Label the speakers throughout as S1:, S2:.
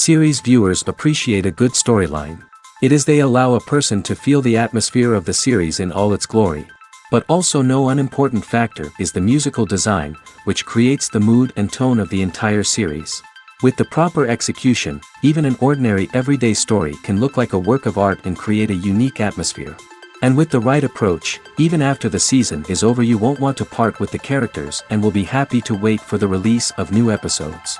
S1: Series viewers appreciate a good storyline. It is they allow a person to feel the atmosphere of the series in all its glory. But also no unimportant factor is the musical design, which creates the mood and tone of the entire series. With the proper execution, even an ordinary everyday story can look like a work of art and create a unique atmosphere. And with the right approach, even after the season is over you won't want to part with the characters and will be happy to wait for the release of new episodes.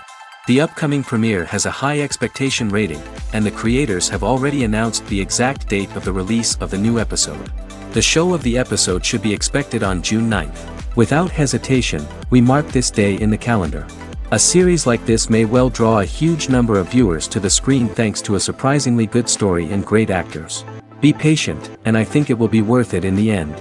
S1: The upcoming premiere has a high expectation rating, and the creators have already announced the exact date of the release of the new episode. The show of the episode should be expected on June 9th. Without hesitation, we mark this day in the calendar. A series like this may well draw a huge number of viewers to the screen thanks to a surprisingly good story and great actors. Be patient, and I think it will be worth it in the end.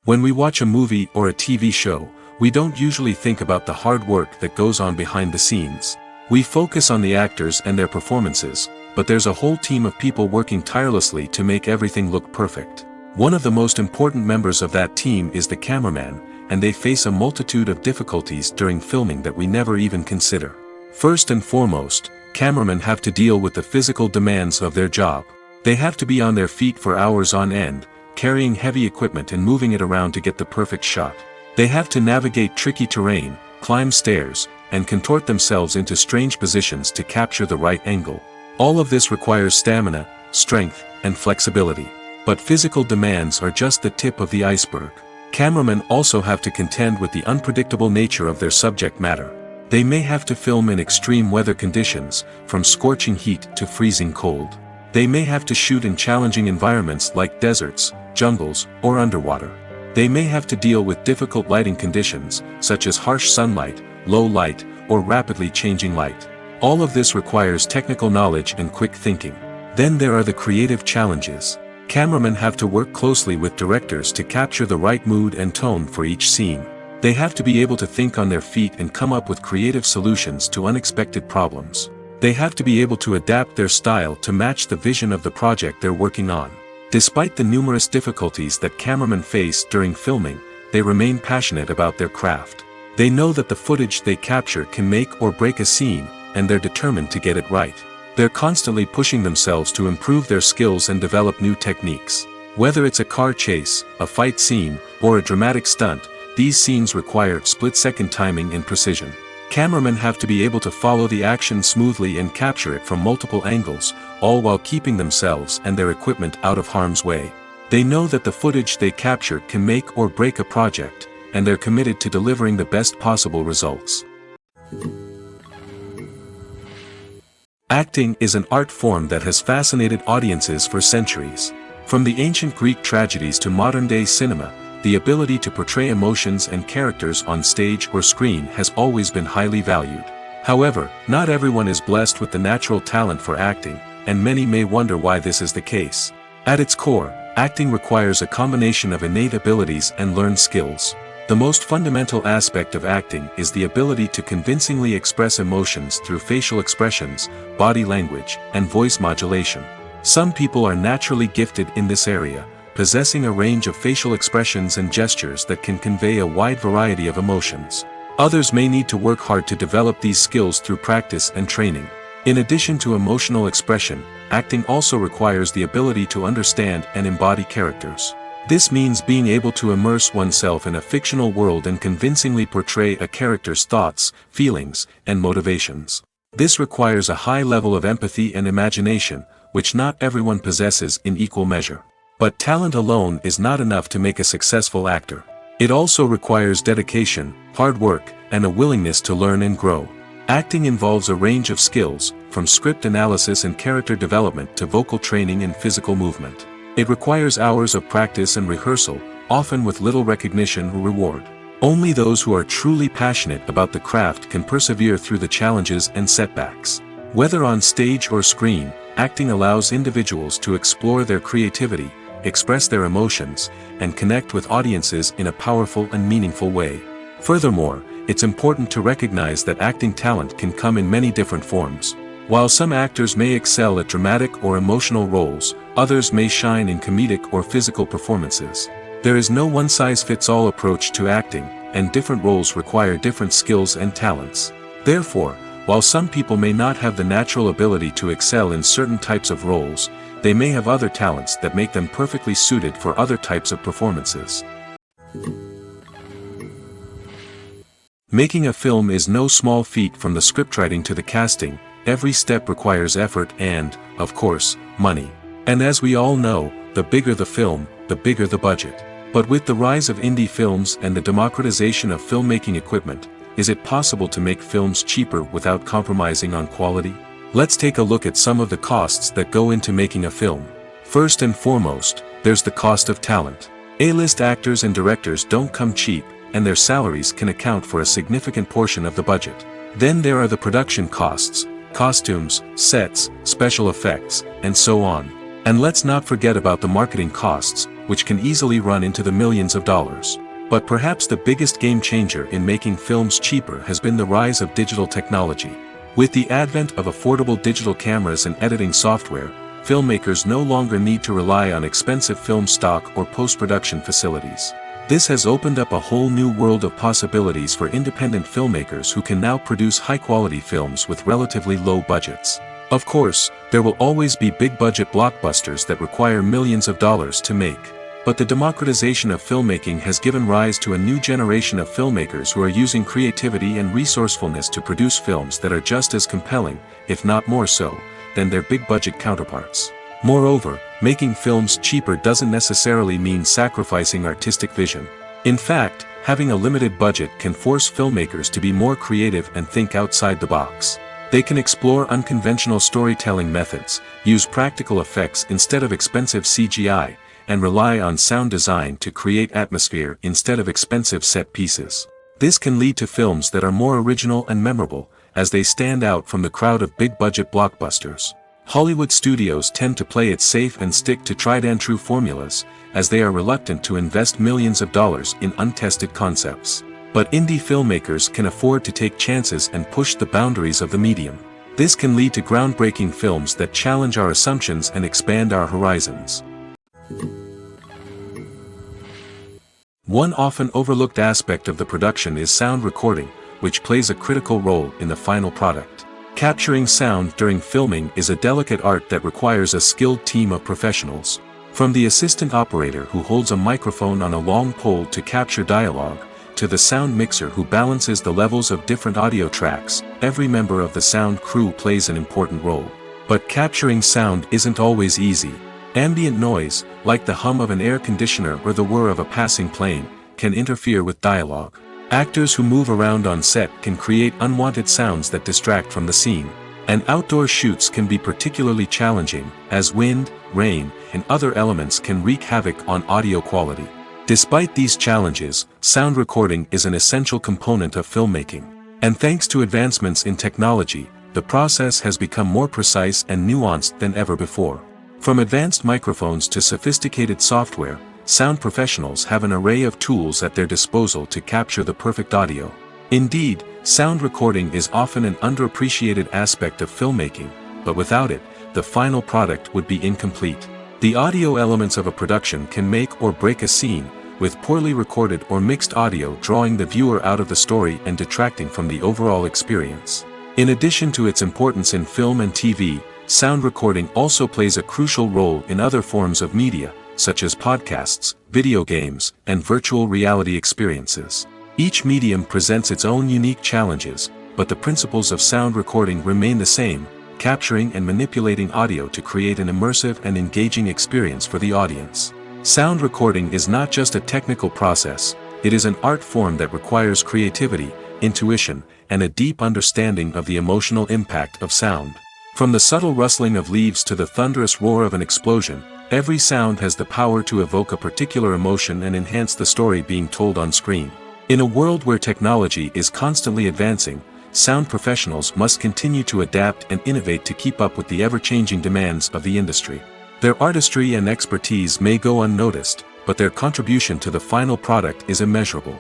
S2: When we watch a movie or a TV show, we don't usually think about the hard work that goes on behind the scenes. We focus on the actors and their performances, but there's a whole team of people working tirelessly to make everything look perfect. One of the most important members of that team is the cameraman, and they face a multitude of difficulties during filming that we never even consider. First and foremost, cameramen have to deal with the physical demands of their job. They have to be on their feet for hours on end, carrying heavy equipment and moving it around to get the perfect shot. They have to navigate tricky terrain, climb stairs, and contort themselves into strange positions to capture the right angle. All of this requires stamina, strength, and flexibility. But physical demands are just the tip of the iceberg. Cameramen also have to contend with the unpredictable nature of their subject matter. They may have to film in extreme weather conditions, from scorching heat to freezing cold. They may have to shoot in challenging environments like deserts, jungles, or underwater. They may have to deal with difficult lighting conditions, such as harsh sunlight, low light, or rapidly changing light. All of this requires technical knowledge and quick thinking. Then there are the creative challenges. Cameramen have to work closely with directors to capture the right mood and tone for each scene. They have to be able to think on their feet and come up with creative solutions to unexpected problems. They have to be able to adapt their style to match the vision of the project they're working on. Despite the numerous difficulties that cameramen face during filming, they remain passionate about their craft. They know that the footage they capture can make or break a scene, and they're determined to get it right. They're constantly pushing themselves to improve their skills and develop new techniques. Whether it's a car chase, a fight scene, or a dramatic stunt, these scenes require split-second timing and precision. Cameramen have to be able to follow the action smoothly and capture it from multiple angles, all while keeping themselves and their equipment out of harm's way. They know that the footage they capture can make or break a project, and they're committed to delivering the best possible results. Acting is an art form that has fascinated audiences for centuries. From the ancient Greek tragedies to modern-day cinema, the ability to portray emotions and characters on stage or screen has always been highly valued. However, not everyone is blessed with the natural talent for acting, and many may wonder why this is the case. At its core, acting requires a combination of innate abilities and learned skills. The most fundamental aspect of acting is the ability to convincingly express emotions through facial expressions, body language, and voice modulation. Some people are naturally gifted in this area, possessing a range of facial expressions and gestures that can convey a wide variety of emotions. Others may need to work hard to develop these skills through practice and training. In addition to emotional expression, acting also requires the ability to understand and embody characters. This means being able to immerse oneself in a fictional world and convincingly portray a character's thoughts, feelings, and motivations. This requires a high level of empathy and imagination, which not everyone possesses in equal measure. But talent alone is not enough to make a successful actor. It also requires dedication, hard work, and a willingness to learn and grow. Acting involves a range of skills, from script analysis and character development to vocal training and physical movement. It requires hours of practice and rehearsal, often with little recognition or reward. Only those who are truly passionate about the craft can persevere through the challenges and setbacks. Whether on stage or screen, acting allows individuals to explore their creativity, express their emotions, and connect with audiences in a powerful and meaningful way. Furthermore, it's important to recognize that acting talent can come in many different forms. While some actors may excel at dramatic or emotional roles, others may shine in comedic or physical performances. There is no one-size-fits-all approach to acting, and different roles require different skills and talents. Therefore, while some people may not have the natural ability to excel in certain types of roles, they may have other talents that make them perfectly suited for other types of performances. Making a film is no small feat. From the scriptwriting to the casting, every step requires effort and, of course, money. And as we all know, the bigger the film, the bigger the budget. But with the rise of indie films and the democratization of filmmaking equipment, is it possible to make films cheaper without compromising on quality? Let's take a look at some of the costs that go into making a film. First and foremost, there's the cost of talent. A-list actors and directors don't come cheap, and their salaries can account for a significant portion of the budget. Then there are the production costs, costumes, sets, special effects, and so on. And let's not forget about the marketing costs, which can easily run into the millions of dollars. But perhaps the biggest game changer in making films cheaper has been the rise of digital technology. With the advent of affordable digital cameras and editing software, filmmakers no longer need to rely on expensive film stock or post-production facilities. This has opened up a whole new world of possibilities for independent filmmakers who can now produce high-quality films with relatively low budgets. Of course, there will always be big-budget blockbusters that require millions of dollars to make. But the democratization of filmmaking has given rise to a new generation of filmmakers who are using creativity and resourcefulness to produce films that are just as compelling, if not more so, than their big-budget counterparts. Moreover, making films cheaper doesn't necessarily mean sacrificing artistic vision. In fact, having a limited budget can force filmmakers to be more creative and think outside the box. They can explore unconventional storytelling methods, use practical effects instead of expensive CGI, and rely on sound design to create atmosphere instead of expensive set pieces. This can lead to films that are more original and memorable, as they stand out from the crowd of big-budget blockbusters. Hollywood studios tend to play it safe and stick to tried-and-true formulas, as they are reluctant to invest millions of dollars in untested concepts. But indie filmmakers can afford to take chances and push the boundaries of the medium. This can lead to groundbreaking films that challenge our assumptions and expand our horizons. One often overlooked aspect of the production is sound recording, which plays a critical role in the final product. Capturing sound during filming is a delicate art that requires a skilled team of professionals. From the assistant operator who holds a microphone on a long pole to capture dialogue, to the sound mixer who balances the levels of different audio tracks, every member of the sound crew plays an important role. But capturing sound isn't always easy. Ambient noise, like the hum of an air conditioner or the whir of a passing plane, can interfere with dialogue. Actors who move around on set can create unwanted sounds that distract from the scene. And outdoor shoots can be particularly challenging, as wind, rain, and other elements can wreak havoc on audio quality. Despite these challenges, sound recording is an essential component of filmmaking. And thanks to advancements in technology, the process has become more precise and nuanced than ever before. From advanced microphones to sophisticated software, sound professionals have an array of tools at their disposal to capture the perfect audio. Indeed, sound recording is often an underappreciated aspect of filmmaking, but without it, the final product would be incomplete. The audio elements of a production can make or break a scene, with poorly recorded or mixed audio drawing the viewer out of the story and detracting from the overall experience. In addition to its importance in film and TV, sound recording also plays a crucial role in other forms of media, such as podcasts, video games, and virtual reality experiences. Each medium presents its own unique challenges, but the principles of sound recording remain the same, capturing and manipulating audio to create an immersive and engaging experience for the audience. Sound recording is not just a technical process, it is an art form that requires creativity, intuition, and a deep understanding of the emotional impact of sound. From the subtle rustling of leaves to the thunderous roar of an explosion, every sound has the power to evoke a particular emotion and enhance the story being told on screen. In a world where technology is constantly advancing, sound professionals must continue to adapt and innovate to keep up with the ever-changing demands of the industry. Their artistry and expertise may go unnoticed, but their contribution to the final product is immeasurable.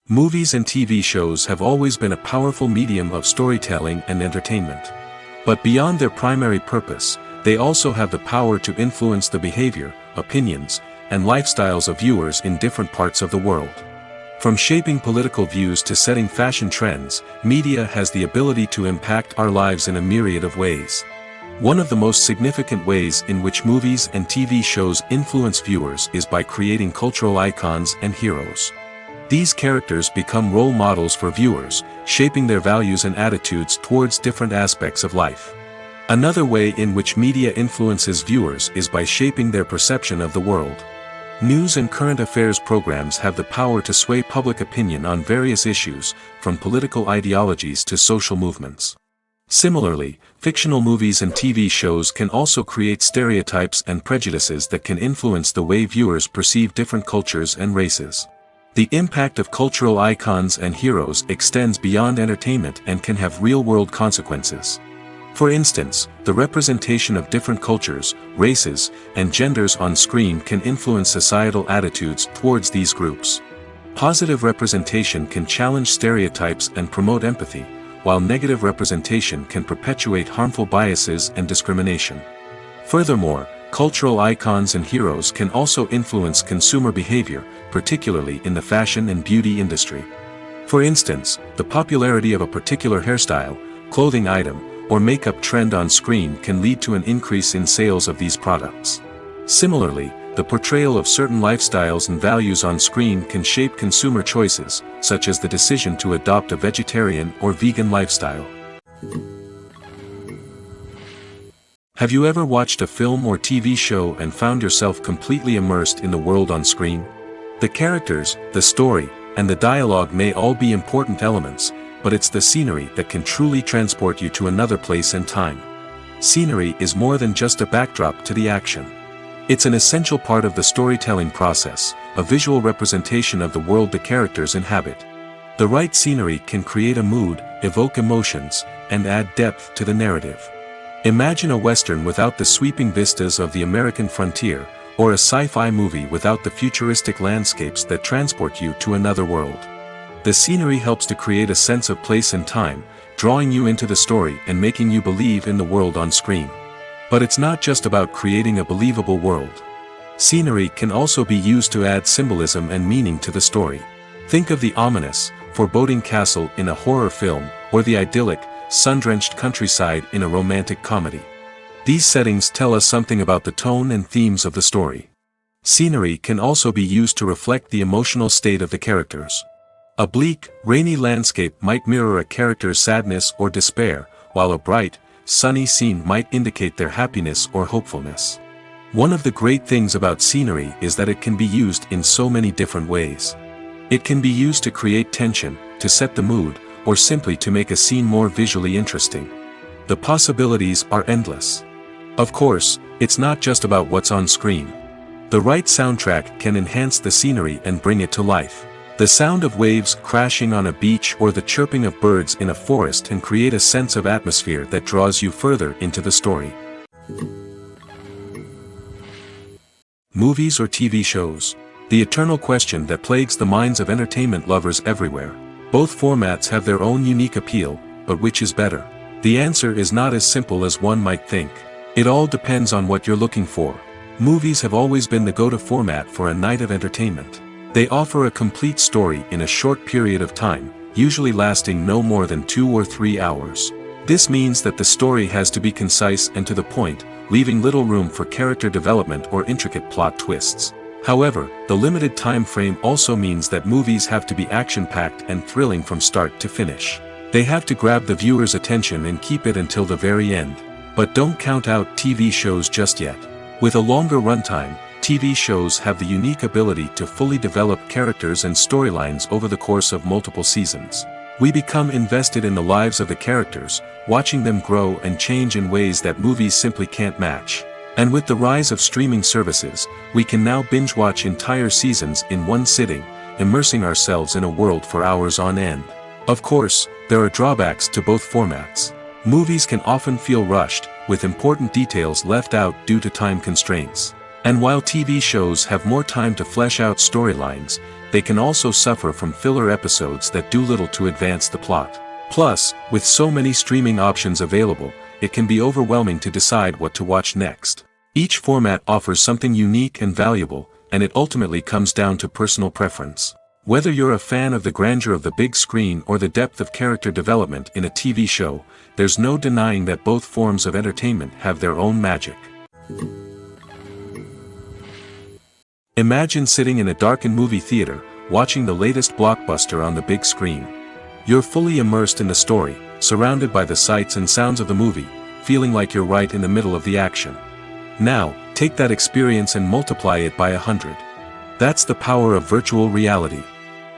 S2: Movies and TV shows have always been a powerful medium of storytelling and entertainment. But beyond their primary purpose, they also have the power to influence the behavior, opinions, and lifestyles of viewers in different parts of the world. From shaping political views to setting fashion trends, media has the ability to impact our lives in a myriad of ways. One of the most significant ways in which movies and TV shows influence viewers is by creating cultural icons and heroes. These characters become role models for viewers, shaping their values and attitudes towards different aspects of life. Another way in which media influences viewers is by shaping their perception of the world. News and current affairs programs have the power to sway public opinion on various issues, from political ideologies to social movements. Similarly, fictional movies and TV shows can also create stereotypes and prejudices that can influence the way viewers perceive different cultures and races. The impact of cultural icons and heroes extends beyond entertainment and can have real-world consequences. For instance, the representation of different cultures, races, and genders on screen can influence societal attitudes towards these groups. Positive representation can challenge stereotypes and promote empathy, while negative representation can perpetuate harmful biases and discrimination. Furthermore, cultural icons and heroes can also influence consumer behavior, particularly in the fashion and beauty industry. For instance, the popularity of a particular hairstyle, clothing item, or makeup trend on screen can lead to an increase in sales of these products. Similarly, the portrayal of certain lifestyles and values on screen can shape consumer choices, such as the decision to adopt a vegetarian or vegan lifestyle. Have you ever watched a film or TV show and found yourself completely immersed in the world on screen? The characters, the story, and the dialogue may all be important elements, but it's the scenery that can truly transport you to another place and time. Scenery is more than just a backdrop to the action. It's an essential part of the storytelling process, a visual representation of the world the characters inhabit. The right scenery can create a mood, evoke emotions, and add depth to the narrative. Imagine a Western without the sweeping vistas of the American frontier, or a sci-fi movie without the futuristic landscapes that transport you to another world. The scenery helps to create a sense of place and time, drawing you into the story and making you believe in the world on screen. But it's not just about creating a believable world. Scenery can also be used to add symbolism and meaning to the story. Think of the ominous, foreboding castle in a horror film, or the idyllic, sun-drenched countryside in a romantic comedy. These settings tell us something about the tone and themes of the story. Scenery can also be used to reflect the emotional state of the characters. A bleak, rainy landscape might mirror a character's sadness or despair, while a bright, sunny scene might indicate their happiness or hopefulness. One of the great things about scenery is that it can be used in so many different ways. It can be used to create tension, to set the mood, or simply to make a scene more visually interesting. The possibilities are endless. Of course, it's not just about what's on screen. The right soundtrack can enhance the scenery and bring it to life. The sound of waves crashing on a beach or the chirping of birds in a forest can create a sense of atmosphere that draws you further into the story. Movies or TV shows? The eternal question that plagues the minds of entertainment lovers everywhere. Both formats have their own unique appeal, but which is better? The answer is not as simple as one might think. It all depends on what you're looking for. Movies have always been the go-to format for a night of entertainment. They offer a complete story in a short period of time, usually lasting no more than 2 or 3 hours. This means that the story has to be concise and to the point, leaving little room for character development or intricate plot twists. However, the limited time frame also means that movies have to be action-packed and thrilling from start to finish. They have to grab the viewer's attention and keep it until the very end. But don't count out TV shows just yet. With a longer runtime, TV shows have the unique ability to fully develop characters and storylines over the course of multiple seasons. We become invested in the lives of the characters, watching them grow and change in ways that movies simply can't match. And with the rise of streaming services, we can now binge-watch entire seasons in one sitting, immersing ourselves in a world for hours on end. Of course, there are drawbacks to both formats. Movies can often feel rushed, with important details left out due to time constraints. And while TV shows have more time to flesh out storylines, they can also suffer from filler episodes that do little to advance the plot. Plus, with so many streaming options available, it can be overwhelming to decide what to watch next. Each format offers something unique and valuable, and it ultimately comes down to personal preference. Whether you're a fan of the grandeur of the big screen or the depth of character development in a TV show, there's no denying that both forms of entertainment have their own magic. Imagine sitting in a darkened movie theater, watching the latest blockbuster on the big screen. You're fully immersed in the story, surrounded by the sights and sounds of the movie, feeling like you're right in the middle of the action. Now, take that experience and multiply it by 100. That's the power of virtual reality.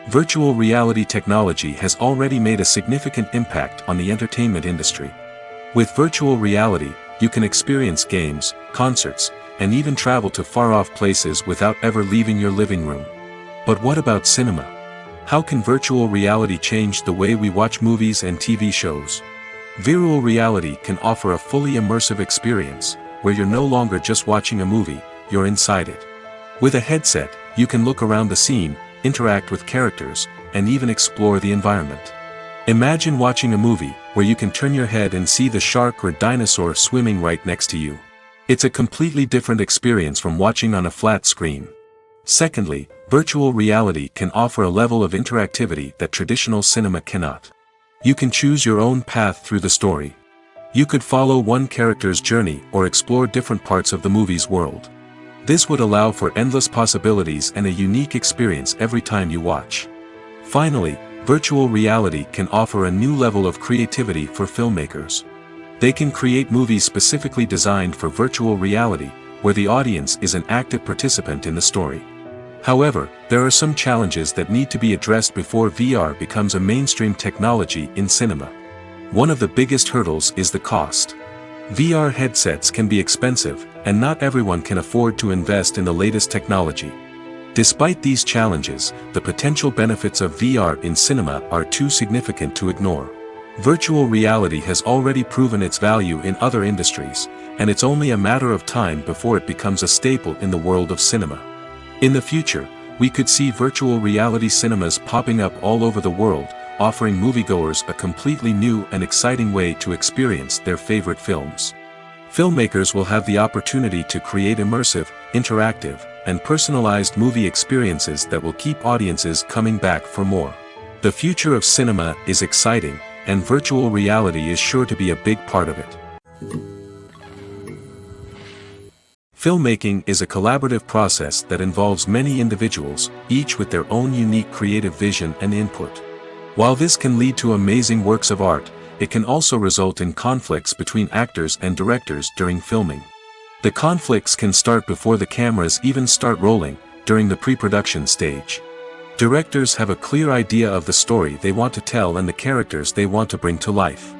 S2: Virtual reality technology has already made a significant impact on the entertainment industry. With virtual reality, you can experience games, concerts, and even travel to far-off places without ever leaving your living room. But what about cinema? How can virtual reality change the way we watch movies and TV shows? Virtual reality can offer a fully immersive experience, where you're no longer just watching a movie, you're inside it. With a headset, you can look around the scene, interact with characters, and even explore the environment. Imagine watching a movie where you can turn your head and see the shark or dinosaur swimming right next to you. It's a completely different experience from watching on a flat screen. Secondly, virtual reality can offer a level of interactivity that traditional cinema cannot. You can choose your own path through the story. You could follow one character's journey or explore different parts of the movie's world. This would allow for endless possibilities and a unique experience every time you watch. Finally, virtual reality can offer a new level of creativity for filmmakers. They can create movies specifically designed for virtual reality, where the audience is an active participant in the story. However, there are some challenges that need to be addressed before VR becomes a mainstream technology in cinema. One of the biggest hurdles is the cost. VR headsets can be expensive, and not everyone can afford to invest in the latest technology. Despite these challenges, the potential benefits of VR in cinema are too significant to ignore. Virtual reality has already proven its value in other industries, and it's only a matter of time before it becomes a staple in the world of cinema. In the future, we could see virtual reality cinemas popping up all over the world, offering moviegoers a completely new and exciting way to experience their favorite films. Filmmakers will have the opportunity to create immersive, interactive, and personalized movie experiences that will keep audiences coming back for more. The future of cinema is exciting, and virtual reality is sure to be a big part of it. Filmmaking is a collaborative process that involves many individuals, each with their own unique creative vision and input. While this can lead to amazing works of art, it can also result in conflicts between actors and directors during filming. The conflicts can start before the cameras even start rolling, during the pre-production stage. Directors have a clear idea of the story they want to tell and the characters they want to bring to life.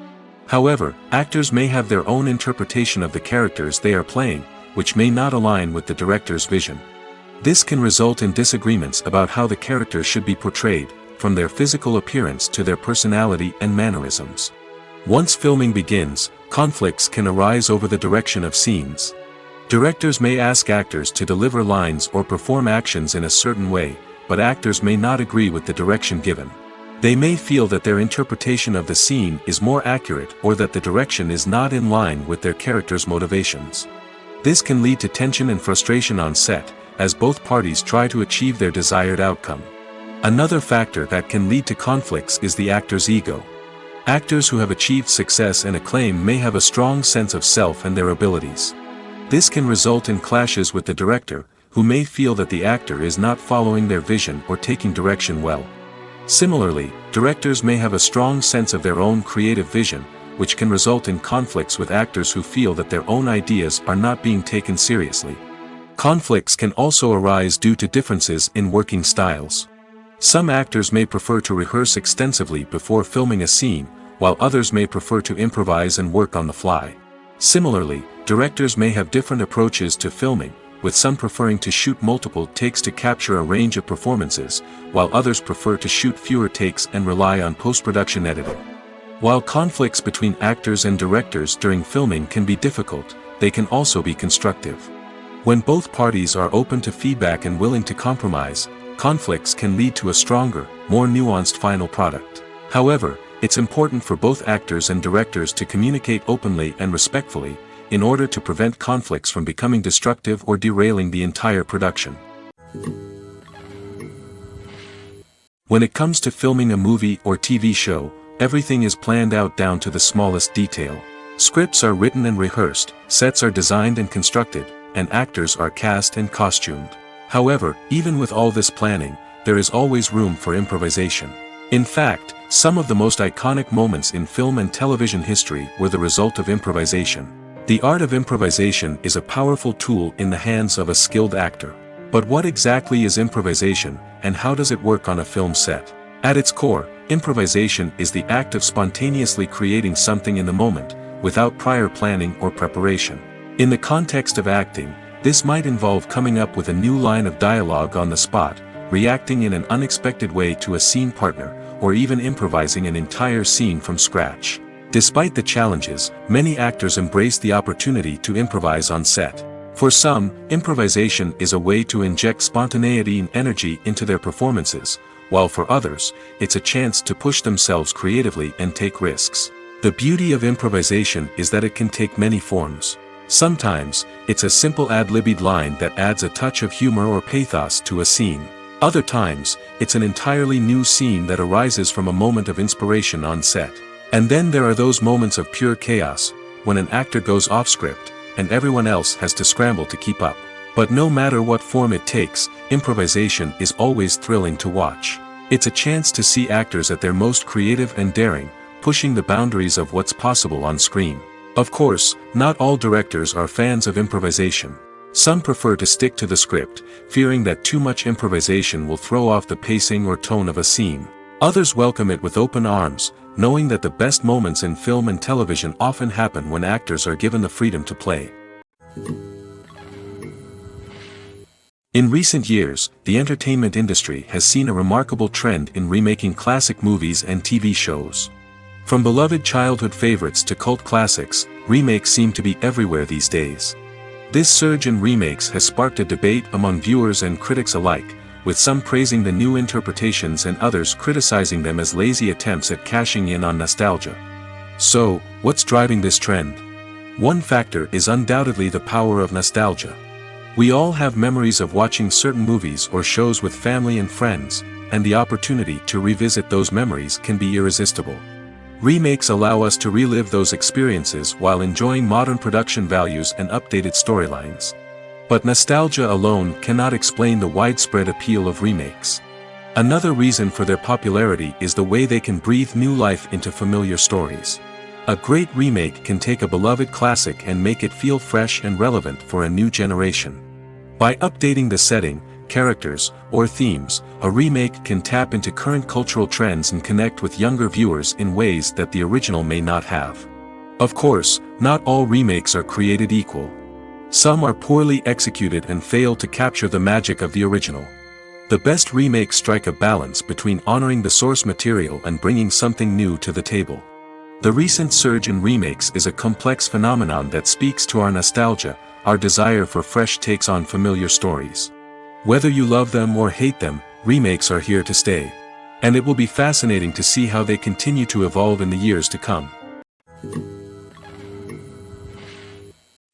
S2: However, actors may have their own interpretation of the characters they are playing, which may not align with the director's vision. This can result in disagreements about how the characters should be portrayed, from their physical appearance to their personality and mannerisms. Once filming begins, conflicts can arise over the direction of scenes. Directors may ask actors to deliver lines or perform actions in a certain way, but actors may not agree with the direction given. They may feel that their interpretation of the scene is more accurate or that the direction is not in line with their character's motivations. This can lead to tension and frustration on set, as both parties try to achieve their desired outcome. Another factor that can lead to conflicts is the actor's ego. Actors who have achieved success and acclaim may have a strong sense of self and their abilities. This can result in clashes with the director, who may feel that the actor is not following their vision or taking direction well. Similarly, directors may have a strong sense of their own creative vision, which can result in conflicts with actors who feel that their own ideas are not being taken seriously. Conflicts can also arise due to differences in working styles. Some actors may prefer to rehearse extensively before filming a scene, while others may prefer to improvise and work on the fly. Similarly, directors may have different approaches to filming, with some preferring to shoot multiple takes to capture a range of performances, while others prefer to shoot fewer takes and rely on post-production editing. While conflicts between actors and directors during filming can be difficult, they can also be constructive. When both parties are open to feedback and willing to compromise, conflicts can lead to a stronger, more nuanced final product. However, it's important for both actors and directors to communicate openly and respectfully, in order to prevent conflicts from becoming destructive or derailing the entire production. When it comes to filming a movie or TV show, everything is planned out down to the smallest detail. Scripts are written and rehearsed, sets are designed and constructed, and actors are cast and costumed. However, even with all this planning, there is always room for improvisation. In fact, some of the most iconic moments in film and television history were the result of improvisation. The art of improvisation is a powerful tool in the hands of a skilled actor. But what exactly is improvisation, and how does it work on a film set? At its core, improvisation is the act of spontaneously creating something in the moment, without prior planning or preparation. In the context of acting, this might involve coming up with a new line of dialogue on the spot, reacting in an unexpected way to a scene partner, or even improvising an entire scene from scratch. Despite the challenges, many actors embrace the opportunity to improvise on set. For some, improvisation is a way to inject spontaneity and energy into their performances, while for others, it's a chance to push themselves creatively and take risks. The beauty of improvisation is that it can take many forms. Sometimes, it's a simple ad-libbed line that adds a touch of humor or pathos to a scene. Other times, it's an entirely new scene that arises from a moment of inspiration on set. And then there are those moments of pure chaos, when an actor goes off script, and everyone else has to scramble to keep up. But no matter what form it takes, improvisation is always thrilling to watch. It's a chance to see actors at their most creative and daring, pushing the boundaries of what's possible on screen. Of course, not all directors are fans of improvisation. Some prefer to stick to the script, fearing that too much improvisation will throw off the pacing or tone of a scene. Others welcome it with open arms, knowing that the best moments in film and television often happen when actors are given the freedom to play. In recent years, the entertainment industry has seen a remarkable trend in remaking classic movies and TV shows. From beloved childhood favorites to cult classics, remakes seem to be everywhere these days. This surge in remakes has sparked a debate among viewers and critics alike, with some praising the new interpretations and others criticizing them as lazy attempts at cashing in on nostalgia. So, what's driving this trend? One factor is undoubtedly the power of nostalgia. We all have memories of watching certain movies or shows with family and friends, and the opportunity to revisit those memories can be irresistible. Remakes allow us to relive those experiences while enjoying modern production values and updated storylines. But nostalgia alone cannot explain the widespread appeal of remakes. Another reason for their popularity is the way they can breathe new life into familiar stories. A great remake can take a beloved classic and make it feel fresh and relevant for a new generation. By updating the setting, characters, or themes, a remake can tap into current cultural trends and connect with younger viewers in ways that the original may not have. Of course, not all remakes are created equal. Some are poorly executed and fail to capture the magic of the original. The best remakes strike a balance between honoring the source material and bringing something new to the table. The recent surge in remakes is a complex phenomenon that speaks to our nostalgia, our desire for fresh takes on familiar stories. Whether you love them or hate them, remakes are here to stay. And it will be fascinating to see how they continue to evolve in the years to come.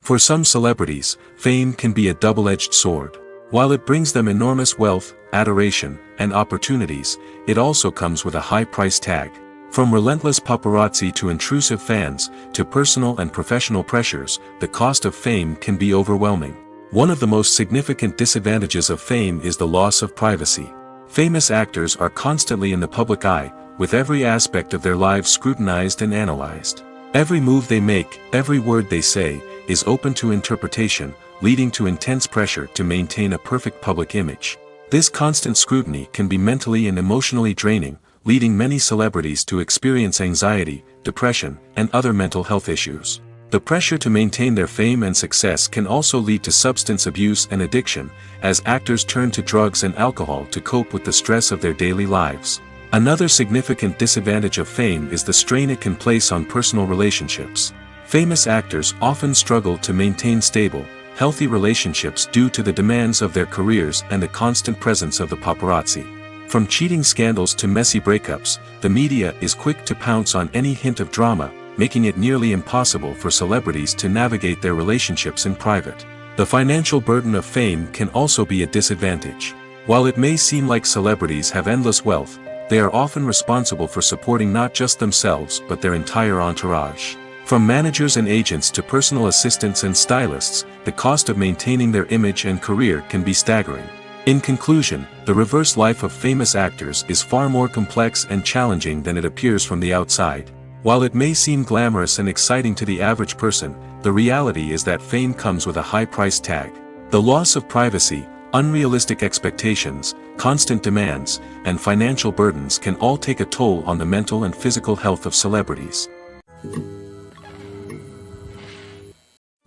S2: For some celebrities, fame can be a double-edged sword. While it brings them enormous wealth, adoration, and opportunities, it also comes with a high price tag. From relentless paparazzi to intrusive fans, to personal and professional pressures, the cost of fame can be overwhelming. One of the most significant disadvantages of fame is the loss of privacy. Famous actors are constantly in the public eye, with every aspect of their lives scrutinized and analyzed. Every move they make, every word they say, is open to interpretation, leading to intense pressure to maintain a perfect public image. This constant scrutiny can be mentally and emotionally draining, leading many celebrities to experience anxiety, depression, and other mental health issues. The pressure to maintain their fame and success can also lead to substance abuse and addiction, as actors turn to drugs and alcohol to cope with the stress of their daily lives. Another significant disadvantage of fame is the strain it can place on personal relationships. Famous actors often struggle to maintain stable, healthy relationships due to the demands of their careers and the constant presence of the paparazzi. From cheating scandals to messy breakups, the media is quick to pounce on any hint of drama, making it nearly impossible for celebrities to navigate their relationships in private. The financial burden of fame can also be a disadvantage. While it may seem like celebrities have endless wealth, they are often responsible for supporting not just themselves but their entire entourage. From managers and agents to personal assistants and stylists, the cost of maintaining their image and career can be staggering. In conclusion, the reverse life of famous actors is far more complex and challenging than it appears from the outside. While it may seem glamorous and exciting to the average person, the reality is that fame comes with a high price tag. The loss of privacy, unrealistic expectations, constant demands, and financial burdens can all take a toll on the mental and physical health of celebrities.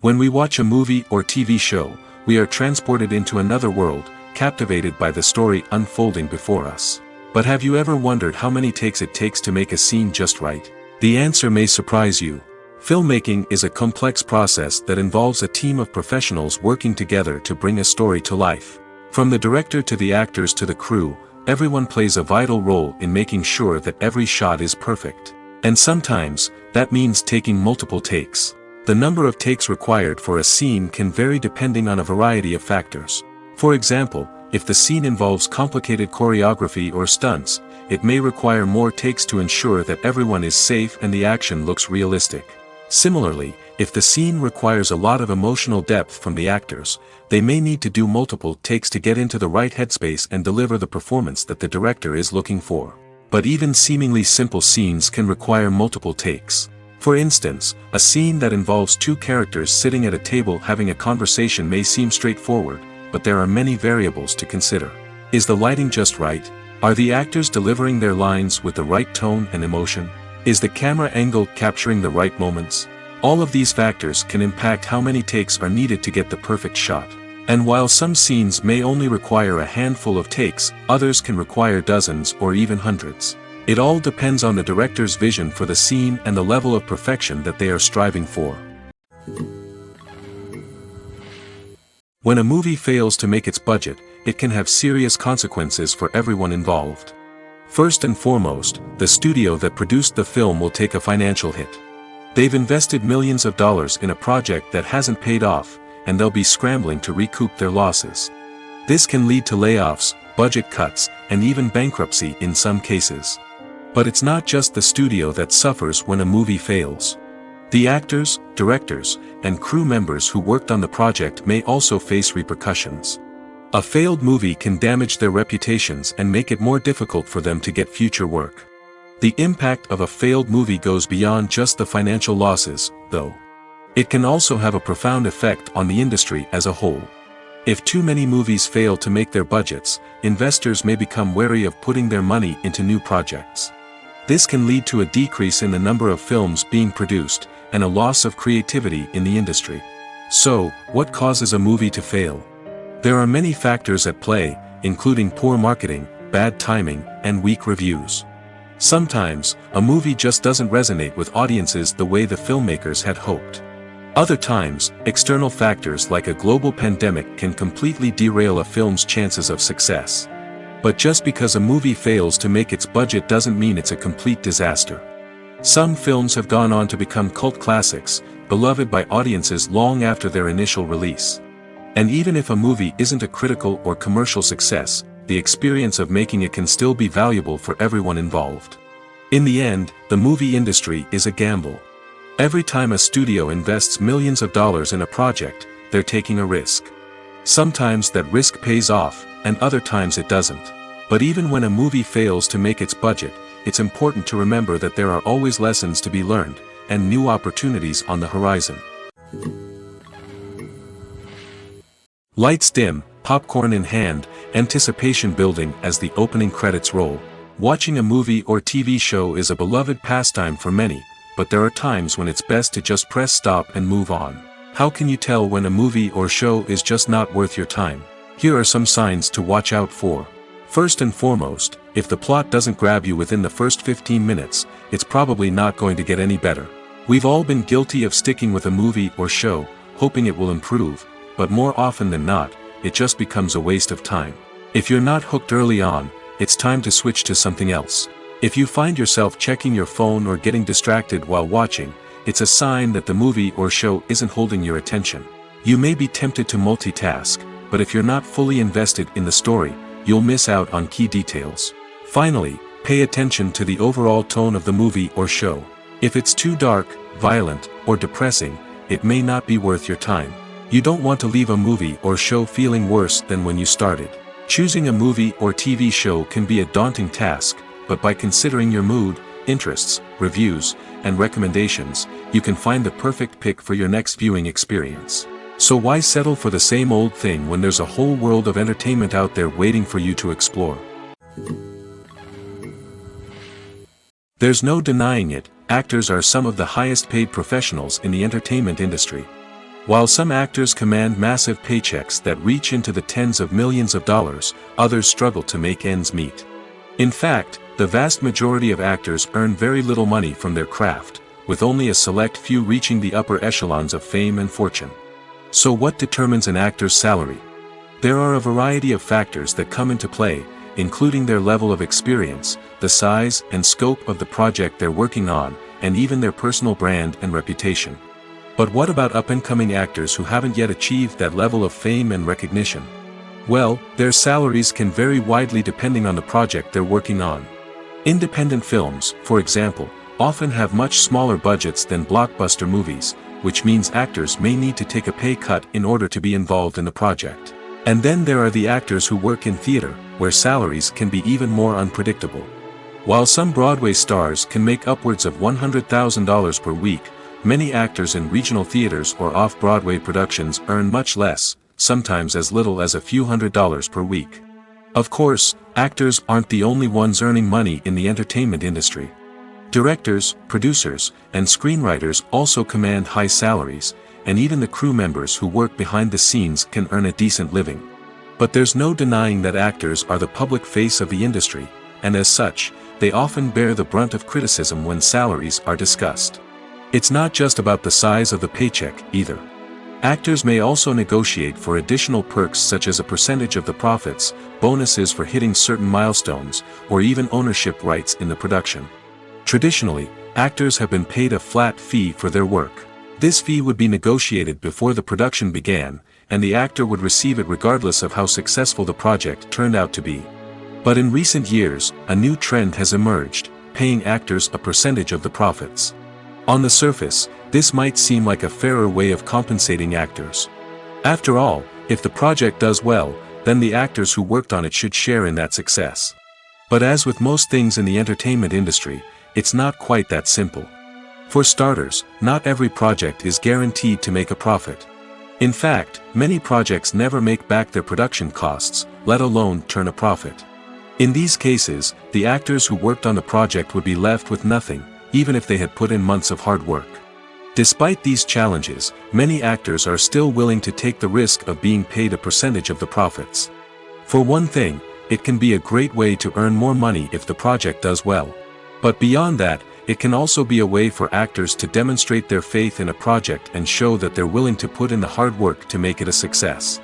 S2: When we watch a movie or TV show, we are transported into another world, captivated by the story unfolding before us. But have you ever wondered how many takes it takes to make a scene just right? The answer may surprise you. Filmmaking is a complex process that involves a team of professionals working together to bring a story to life. From the director to the actors to the crew, everyone plays a vital role in making sure that every shot is perfect. And sometimes, that means taking multiple takes. The number of takes required for a scene can vary depending on a variety of factors. For example, if the scene involves complicated choreography or stunts, it may require more takes to ensure that everyone is safe and the action looks realistic. Similarly, if the scene requires a lot of emotional depth from the actors, they may need to do multiple takes to get into the right headspace and deliver the performance that the director is looking for. But even seemingly simple scenes can require multiple takes. For instance, a scene that involves two characters sitting at a table having a conversation may seem straightforward, but there are many variables to consider. Is the lighting just right? Are the actors delivering their lines with the right tone and emotion? Is the camera angle capturing the right moments? All of these factors can impact how many takes are needed to get the perfect shot. And while some scenes may only require a handful of takes, others can require dozens or even hundreds. It all depends on the director's vision for the scene and the level of perfection that they are striving for. When a movie fails to make its budget, it can have serious consequences for everyone involved. First and foremost, the studio that produced the film will take a financial hit. They've invested millions of dollars in a project that hasn't paid off, and they'll be scrambling to recoup their losses. This can lead to layoffs, budget cuts, and even bankruptcy in some cases. But it's not just the studio that suffers when a movie fails. The actors, directors, and crew members who worked on the project may also face repercussions. A failed movie can damage their reputations and make it more difficult for them to get future work. The impact of a failed movie goes beyond just the financial losses, though. It can also have a profound effect on the industry as a whole. If too many movies fail to make their budgets, investors may become wary of putting their money into new projects. This can lead to a decrease in the number of films being produced, and a loss of creativity in the industry. So, what causes a movie to fail? There are many factors at play, including poor marketing, bad timing, and weak reviews. Sometimes, a movie just doesn't resonate with audiences the way the filmmakers had hoped. Other times, external factors like a global pandemic can completely derail a film's chances of success. But just because a movie fails to make its budget doesn't mean it's a complete disaster. Some films have gone on to become cult classics, beloved by audiences long after their initial release. And even if a movie isn't a critical or commercial success, the experience of making it can still be valuable for everyone involved. In the end, the movie industry is a gamble. Every time a studio invests millions of dollars in a project, they're taking a risk. Sometimes that risk pays off, and other times it doesn't. But even when a movie fails to make its budget, it's important to remember that there are always lessons to be learned, and new opportunities on the horizon. Lights dim, popcorn in hand, anticipation building as the opening credits roll. Watching a movie or TV show is a beloved pastime for many, but there are times when it's best to just press stop and move on. How can you tell when a movie or show is just not worth your time? Here are some signs to watch out for. First and foremost, if the plot doesn't grab you within the first 15 minutes, it's probably not going to get any better. We've all been guilty of sticking with a movie or show, hoping it will improve, but more often than not, it just becomes a waste of time. If you're not hooked early on, it's time to switch to something else. If you find yourself checking your phone or getting distracted while watching, it's a sign that the movie or show isn't holding your attention. You may be tempted to multitask, but if you're not fully invested in the story, you'll miss out on key details. Finally, pay attention to the overall tone of the movie or show. If it's too dark, violent, or depressing, it may not be worth your time. You don't want to leave a movie or show feeling worse than when you started. Choosing a movie or TV show can be a daunting task, but by considering your mood, interests, reviews, and recommendations, you can find the perfect pick for your next viewing experience. So why settle for the same old thing when there's a whole world of entertainment out there waiting for you to explore? There's no denying it, actors are some of the highest paid professionals in the entertainment industry. While some actors command massive paychecks that reach into the tens of millions of dollars, others struggle to make ends meet. In fact, the vast majority of actors earn very little money from their craft, with only a select few reaching the upper echelons of fame and fortune. So what determines an actor's salary? There are a variety of factors that come into play, including their level of experience, the size and scope of the project they're working on, and even their personal brand and reputation. But what about up-and-coming actors who haven't yet achieved that level of fame and recognition? Well, their salaries can vary widely depending on the project they're working on. Independent films, for example, often have much smaller budgets than blockbuster movies, which means actors may need to take a pay cut in order to be involved in the project. And then there are the actors who work in theater, where salaries can be even more unpredictable. While some Broadway stars can make upwards of $100,000 per week, many actors in regional theaters or off-Broadway productions earn much less, sometimes as little as a few $100s per week. Of course, actors aren't the only ones earning money in the entertainment industry. Directors, producers, and screenwriters also command high salaries, and even the crew members who work behind the scenes can earn a decent living. But there's no denying that actors are the public face of the industry, and as such, they often bear the brunt of criticism when salaries are discussed. It's not just about the size of the paycheck, either. Actors may also negotiate for additional perks such as a percentage of the profits, bonuses for hitting certain milestones, or even ownership rights in the production. Traditionally, actors have been paid a flat fee for their work. This fee would be negotiated before the production began, and the actor would receive it regardless of how successful the project turned out to be. But in recent years, a new trend has emerged, paying actors a percentage of the profits. On the surface, this might seem like a fairer way of compensating actors. After all, if the project does well, then the actors who worked on it should share in that success. But as with most things in the entertainment industry, it's not quite that simple. For starters, not every project is guaranteed to make a profit. In fact, many projects never make back their production costs, let alone turn a profit. In these cases, the actors who worked on the project would be left with nothing, even if they had put in months of hard work. Despite these challenges, many actors are still willing to take the risk of being paid a percentage of the profits. For one thing, it can be a great way to earn more money if the project does well. But beyond that, it can also be a way for actors to demonstrate their faith in a project and show that they're willing to put in the hard work to make it a success.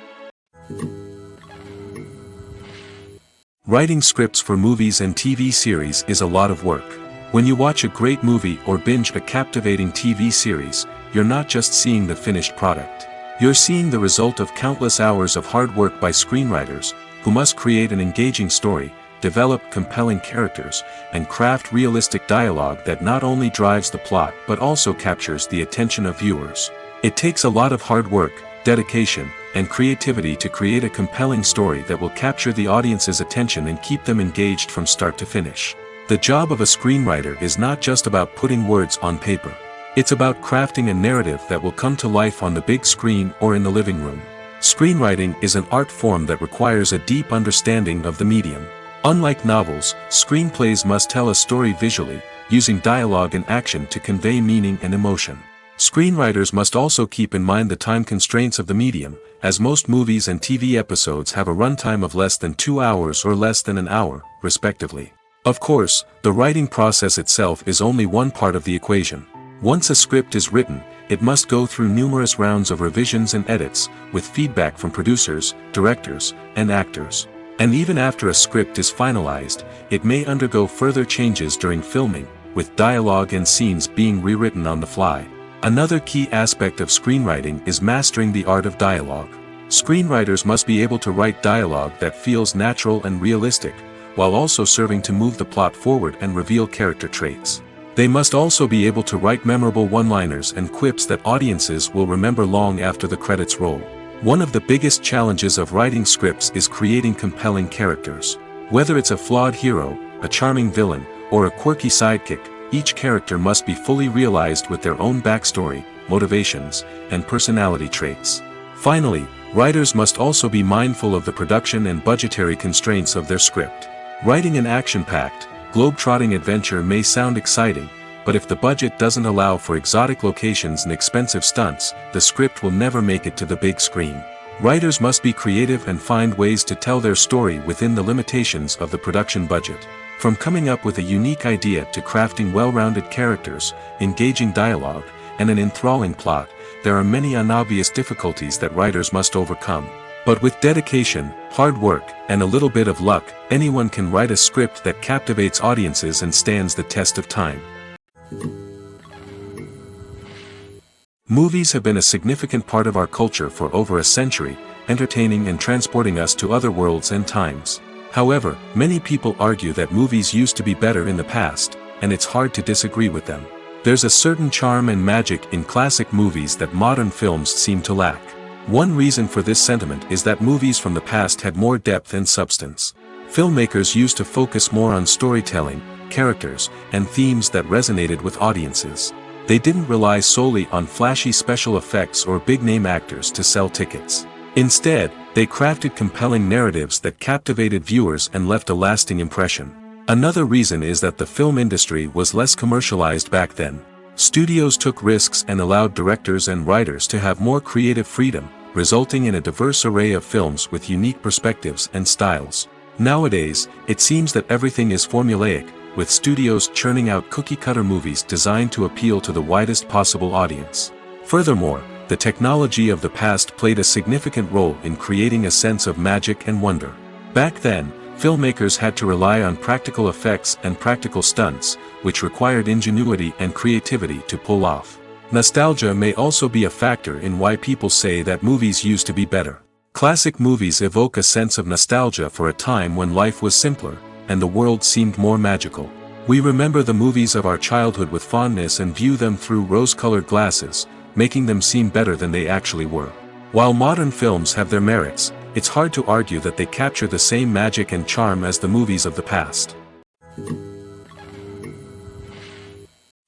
S2: Writing scripts for movies and TV series is a lot of work. When you watch a great movie or binge a captivating TV series, you're not just seeing the finished product. You're seeing the result of countless hours of hard work by screenwriters, who must create an engaging story, develop compelling characters, and craft realistic dialogue that not only drives the plot but also captures the attention of viewers. It takes a lot of hard work, dedication, and creativity to create a compelling story that will capture the audience's attention and keep them engaged from start to finish. The job of a screenwriter is not just about putting words on paper. It's about crafting a narrative that will come to life on the big screen or in the living room. Screenwriting is an art form that requires a deep understanding of the medium. Unlike novels, screenplays must tell a story visually, using dialogue and action to convey meaning and emotion. Screenwriters must also keep in mind the time constraints of the medium, as most movies and TV episodes have a runtime of less than 2 hours or less than an hour, respectively. Of course, the writing process itself is only one part of the equation. Once a script is written, it must go through numerous rounds of revisions and edits, with feedback from producers, directors, and actors. And even after a script is finalized, it may undergo further changes during filming, with dialogue and scenes being rewritten on the fly. Another key aspect of screenwriting is mastering the art of dialogue. Screenwriters must be able to write dialogue that feels natural and realistic, while also serving to move the plot forward and reveal character traits. They must also be able to write memorable one-liners and quips that audiences will remember long after the credits roll. One of the biggest challenges of writing scripts is creating compelling characters. Whether it's a flawed hero, a charming villain, or a quirky sidekick, each character must be fully realized with their own backstory, motivations, and personality traits. Finally, writers must also be mindful of the production and budgetary constraints of their script. Writing an action-packed, globe-trotting adventure may sound exciting, but if the budget doesn't allow for exotic locations and expensive stunts, the script will never make it to the big screen. Writers must be creative and find ways to tell their story within the limitations of the production budget. From coming up with a unique idea to crafting well-rounded characters, engaging dialogue, and an enthralling plot, there are many unobvious difficulties that writers must overcome. But with dedication, hard work, and a little bit of luck, anyone can write a script that captivates audiences and stands the test of time. Movies have been a significant part of our culture for over a century, entertaining and transporting us to other worlds and times. However, many people argue that movies used to be better in the past, and it's hard to disagree with them. There's a certain charm and magic in classic movies that modern films seem to lack. One reason for this sentiment is that movies from the past had more depth and substance. Filmmakers used to focus more on storytelling, characters, and themes that resonated with audiences. They didn't rely solely on flashy special effects or big-name actors to sell tickets. Instead, they crafted compelling narratives that captivated viewers and left a lasting impression. Another reason is that the film industry was less commercialized back then. Studios took risks and allowed directors and writers to have more creative freedom, resulting in a diverse array of films with unique perspectives and styles. Nowadays, it seems that everything is formulaic, with studios churning out cookie-cutter movies designed to appeal to the widest possible audience. Furthermore, the technology of the past played a significant role in creating a sense of magic and wonder. Back then, filmmakers had to rely on practical effects and practical stunts, which required ingenuity and creativity to pull off. Nostalgia may also be a factor in why people say that movies used to be better. Classic movies evoke a sense of nostalgia for a time when life was simpler, and the world seemed more magical. We remember the movies of our childhood with fondness and view them through rose-colored glasses, making them seem better than they actually were. While modern films have their merits, it's hard to argue that they capture the same magic and charm as the movies of the past.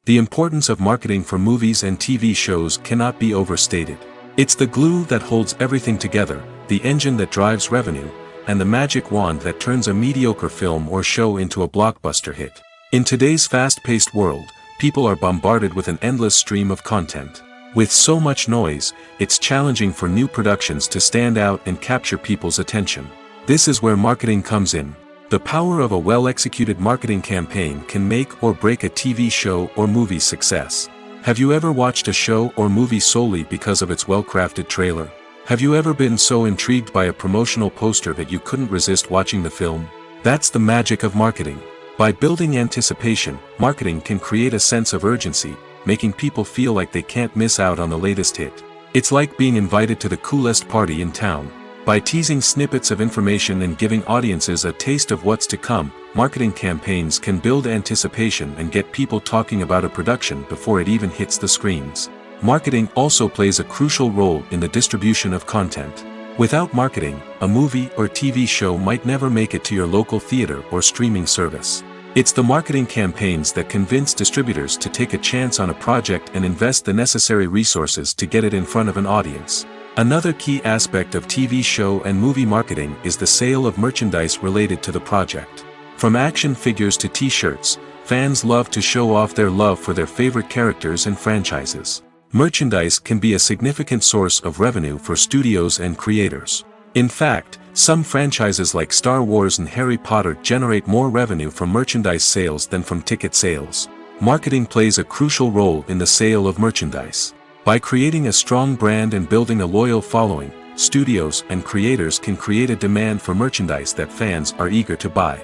S2: The importance of marketing for movies and TV shows cannot be overstated. It's the glue that holds everything together, the engine that drives revenue, and the magic wand that turns a mediocre film or show into a blockbuster hit. In today's fast-paced world, people are bombarded with an endless stream of content. With so much noise, it's challenging for new productions to stand out and capture people's attention. This is where marketing comes in. The power of a well-executed marketing campaign can make or break a TV show or movie's success. Have you ever watched a show or movie solely because of its well-crafted trailer? Have you ever been so intrigued by a promotional poster that you couldn't resist watching the film? That's the magic of marketing. By building anticipation, marketing can create a sense of urgency, making people feel like they can't miss out on the latest hit. It's like being invited to the coolest party in town. By teasing snippets of information and giving audiences a taste of what's to come, marketing campaigns can build anticipation and get people talking about a production before it even hits the screens. Marketing also plays a crucial role in the distribution of content. Without marketing, a movie or TV show might never make it to your local theater or streaming service. It's the marketing campaigns that convince distributors to take a chance on a project and invest the necessary resources to get it in front of an audience. Another key aspect of TV show and movie marketing is the sale of merchandise related to the project. From action figures to t-shirts, fans love to show off their love for their favorite characters and franchises. Merchandise can be a significant source of revenue for studios and creators. In fact, some franchises like Star Wars and Harry Potter generate more revenue from merchandise sales than from ticket sales. Marketing plays a crucial role in the sale of merchandise. By creating a strong brand and building a loyal following, studios and creators can create a demand for merchandise that fans are eager to buy.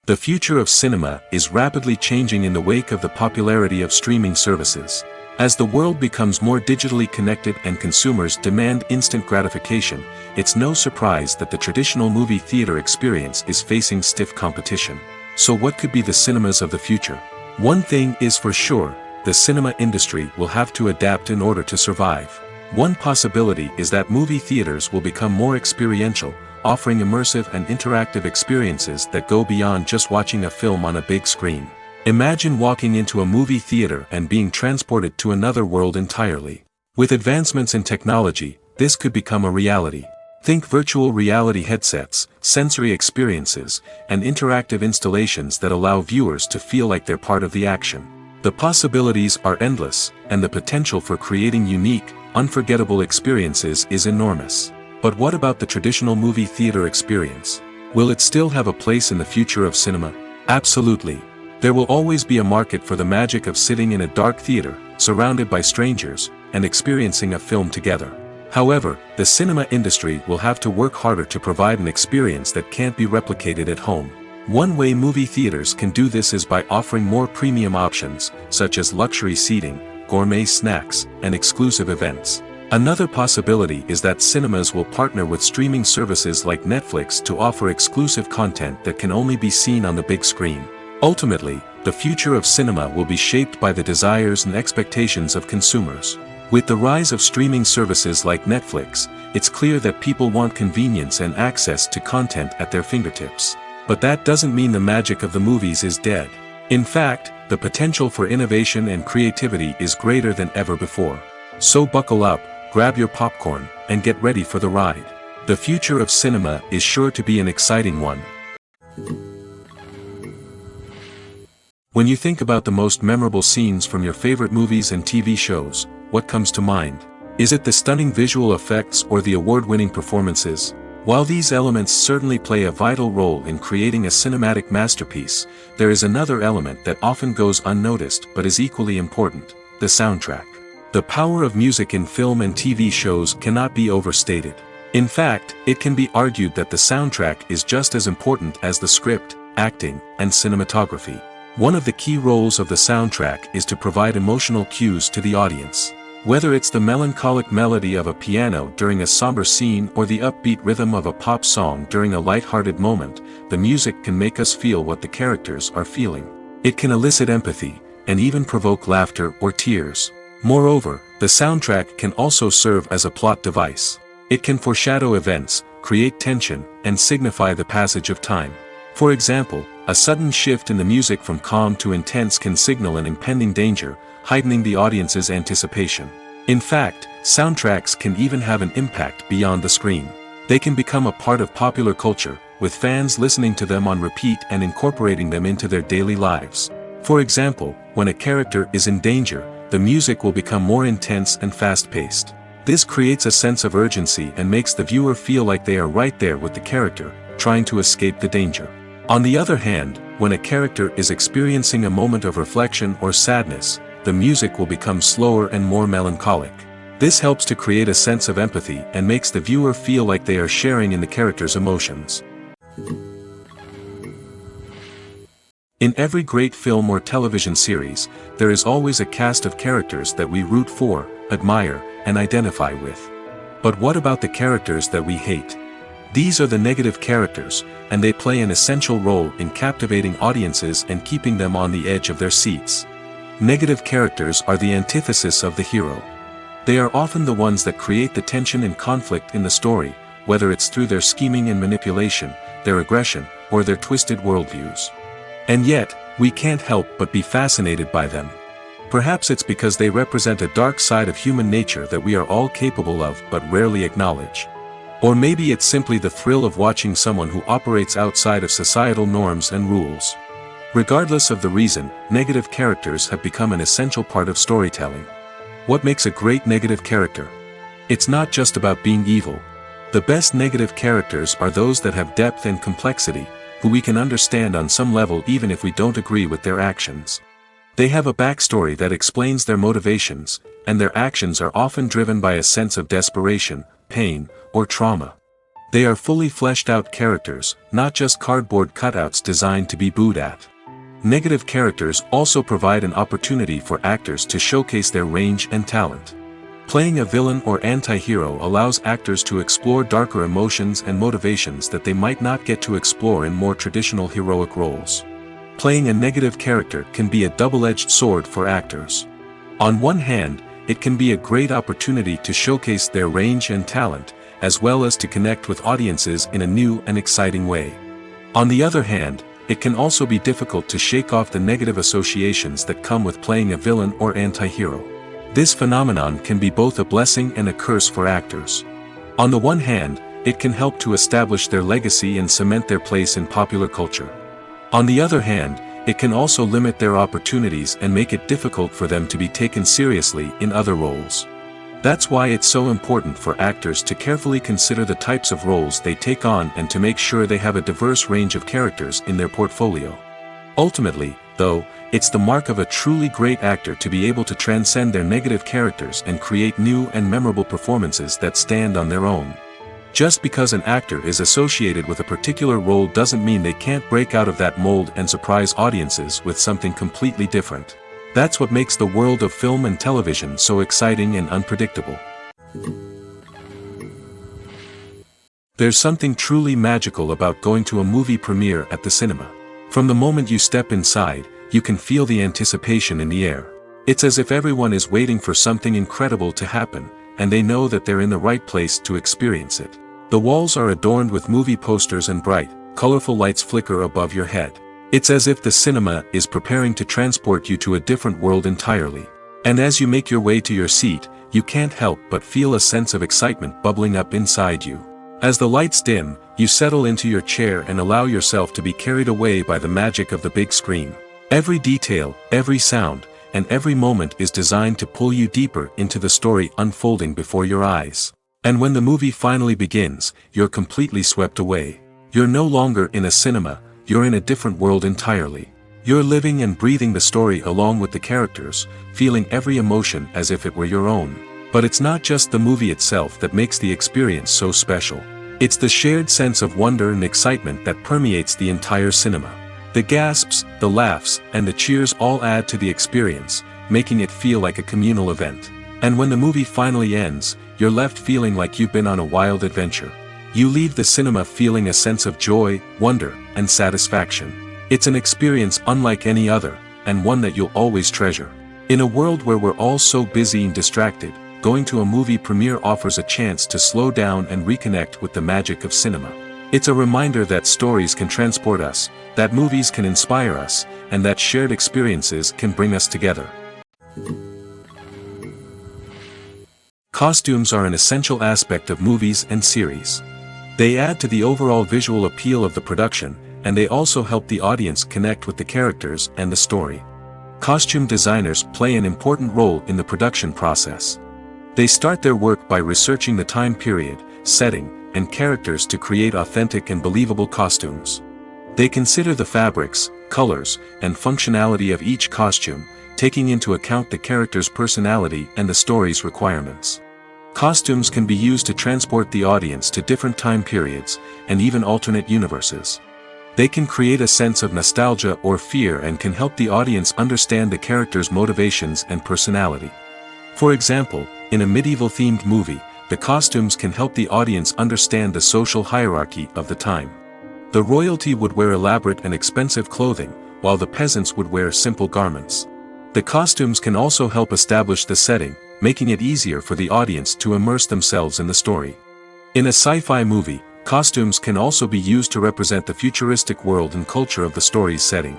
S2: The future of cinema is rapidly changing in the wake of the popularity of streaming services. As the world becomes more digitally connected and consumers demand instant gratification, it's no surprise that the traditional movie theater experience is facing stiff competition. So what could be the cinemas of the future? One thing is for sure, the cinema industry will have to adapt in order to survive. One possibility is that movie theaters will become more experiential, offering immersive and interactive experiences that go beyond just watching a film on a big screen. Imagine walking into a movie theater and being transported to another world entirely. With advancements in technology, this could become a reality. Think virtual reality headsets, sensory experiences, and interactive installations that allow viewers to feel like they're part of the action. The possibilities are endless, and the potential for creating unique, unforgettable experiences is enormous. But what about the traditional movie theater experience? Will it still have a place in the future of cinema? Absolutely. There will always be a market for the magic of sitting in a dark theater, surrounded by strangers, and experiencing a film together. However, the cinema industry will have to work harder to provide an experience that can't be replicated at home. One way movie theaters can do this is by offering more premium options, such as luxury seating, gourmet snacks, and exclusive events. Another possibility is that cinemas will partner with streaming services like Netflix to offer exclusive content that can only be seen on the big screen. Ultimately, the future of cinema will be shaped by the desires and expectations of consumers. With the rise of streaming services like Netflix, it's clear that people want convenience and access to content at their fingertips. But that doesn't mean the magic of the movies is dead. In fact, the potential for innovation and creativity is greater than ever before. So buckle up, grab your popcorn, and get ready for the ride. The future of cinema is sure to be an exciting one. When you think about the most memorable scenes from your favorite movies and TV shows, what comes to mind? Is it the stunning visual effects or the award-winning performances? While these elements certainly play a vital role in creating a cinematic masterpiece, there is another element that often goes unnoticed but is equally important: the soundtrack. The power of music in film and TV shows cannot be overstated. In fact, it can be argued that the soundtrack is just as important as the script, acting, and cinematography. One of the key roles of the soundtrack is to provide emotional cues to the audience. Whether it's the melancholic melody of a piano during a somber scene or the upbeat rhythm of a pop song during a light-hearted moment, the music can make us feel what the characters are feeling. It can elicit empathy, and even provoke laughter or tears. Moreover, the soundtrack can also serve as a plot device. It can foreshadow events, create tension, and signify the passage of time. For example, a sudden shift in the music from calm to intense can signal an impending danger, heightening the audience's anticipation. In fact, soundtracks can even have an impact beyond the screen. They can become a part of popular culture, with fans listening to them on repeat and incorporating them into their daily lives. For example, when a character is in danger, the music will become more intense and fast-paced. This creates a sense of urgency and makes the viewer feel like they are right there with the character, trying to escape the danger. On the other hand, when a character is experiencing a moment of reflection or sadness, the music will become slower and more melancholic. This helps to create a sense of empathy and makes the viewer feel like they are sharing in the character's emotions. In every great film or television series, there is always a cast of characters that we root for, admire, and identify with. But what about the characters that we hate? These are the negative characters, and they play an essential role in captivating audiences and keeping them on the edge of their seats. Negative characters are the antithesis of the hero. They are often the ones that create the tension and conflict in the story, whether it's through their scheming and manipulation, their aggression, or their twisted worldviews. And yet, we can't help but be fascinated by them. Perhaps it's because they represent a dark side of human nature that we are all capable of but rarely acknowledge. Or maybe it's simply the thrill of watching someone who operates outside of societal norms and rules. Regardless of the reason, negative characters have become an essential part of storytelling. What makes a great negative character? It's not just about being evil. The best negative characters are those that have depth and complexity, who we can understand on some level even if we don't agree with their actions. They have a backstory that explains their motivations, and their actions are often driven by a sense of desperation, pain, or trauma. They are fully fleshed out characters, not just cardboard cutouts designed to be booed at. Negative characters also provide an opportunity for actors to showcase their range and talent. Playing a villain or anti-hero allows actors to explore darker emotions and motivations that they might not get to explore in more traditional heroic roles. Playing a negative character can be a double-edged sword for actors. On one hand, it can be a great opportunity to showcase their range and talent, as well as to connect with audiences in a new and exciting way. On the other hand, it can also be difficult to shake off the negative associations that come with playing a villain or anti-hero. This phenomenon can be both a blessing and a curse for actors. On the one hand, it can help to establish their legacy and cement their place in popular culture. On the other hand, it can also limit their opportunities and make it difficult for them to be taken seriously in other roles. That's why it's so important for actors to carefully consider the types of roles they take on and to make sure they have a diverse range of characters in their portfolio. Ultimately, though, it's the mark of a truly great actor to be able to transcend their negative characters and create new and memorable performances that stand on their own. Just because an actor is associated with a particular role doesn't mean they can't break out of that mold and surprise audiences with something completely different. That's what makes the world of film and television so exciting and unpredictable. There's something truly magical about going to a movie premiere at the cinema. From the moment you step inside, you can feel the anticipation in the air. It's as if everyone is waiting for something incredible to happen, and they know that they're in the right place to experience it. The walls are adorned with movie posters and bright, colorful lights flicker above your head. It's as if the cinema is preparing to transport you to a different world entirely. And as you make your way to your seat, you can't help but feel a sense of excitement bubbling up inside you. As the lights dim, you settle into your chair and allow yourself to be carried away by the magic of the big screen. Every detail, every sound, and every moment is designed to pull you deeper into the story unfolding before your eyes. And when the movie finally begins, you're completely swept away. You're no longer in a cinema, you're in a different world entirely. You're living and breathing the story along with the characters, feeling every emotion as if it were your own. But it's not just the movie itself that makes the experience so special. It's the shared sense of wonder and excitement that permeates the entire cinema. The gasps, the laughs, and the cheers all add to the experience, making it feel like a communal event. And when the movie finally ends, you're left feeling like you've been on a wild adventure. You leave the cinema feeling a sense of joy, wonder, and satisfaction. It's an experience unlike any other, and one that you'll always treasure. In a world where we're all so busy and distracted, going to a movie premiere offers a chance to slow down and reconnect with the magic of cinema. It's a reminder that stories can transport us, that movies can inspire us, and that shared experiences can bring us together. Costumes are an essential aspect of movies and series. They add to the overall visual appeal of the production, and they also help the audience connect with the characters and the story. Costume designers play an important role in the production process. They start their work by researching the time period, setting, and characters to create authentic and believable costumes. They consider the fabrics, colors, and functionality of each costume, taking into account the character's personality and the story's requirements. Costumes can be used to transport the audience to different time periods, and even alternate universes. They can create a sense of nostalgia or fear and can help the audience understand the character's motivations and personality. For example, in a medieval-themed movie, the costumes can help the audience understand the social hierarchy of the time. The royalty would wear elaborate and expensive clothing, while the peasants would wear simple garments. The costumes can also help establish the setting, making it easier for the audience to immerse themselves in the story. In a sci-fi movie, costumes can also be used to represent the futuristic world and culture of the story's setting.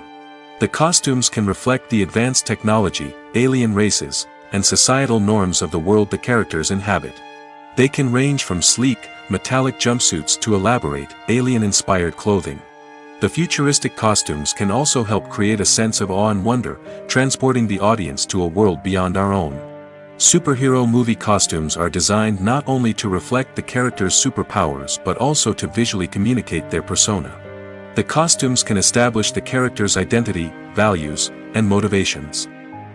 S2: The costumes can reflect the advanced technology, alien races, and societal norms of the world the characters inhabit. They can range from sleek, metallic jumpsuits to elaborate, alien-inspired clothing. The futuristic costumes can also help create a sense of awe and wonder, transporting the audience to a world beyond our own. Superhero movie costumes are designed not only to reflect the character's superpowers but also to visually communicate their persona. The costumes can establish the character's identity, values, and motivations.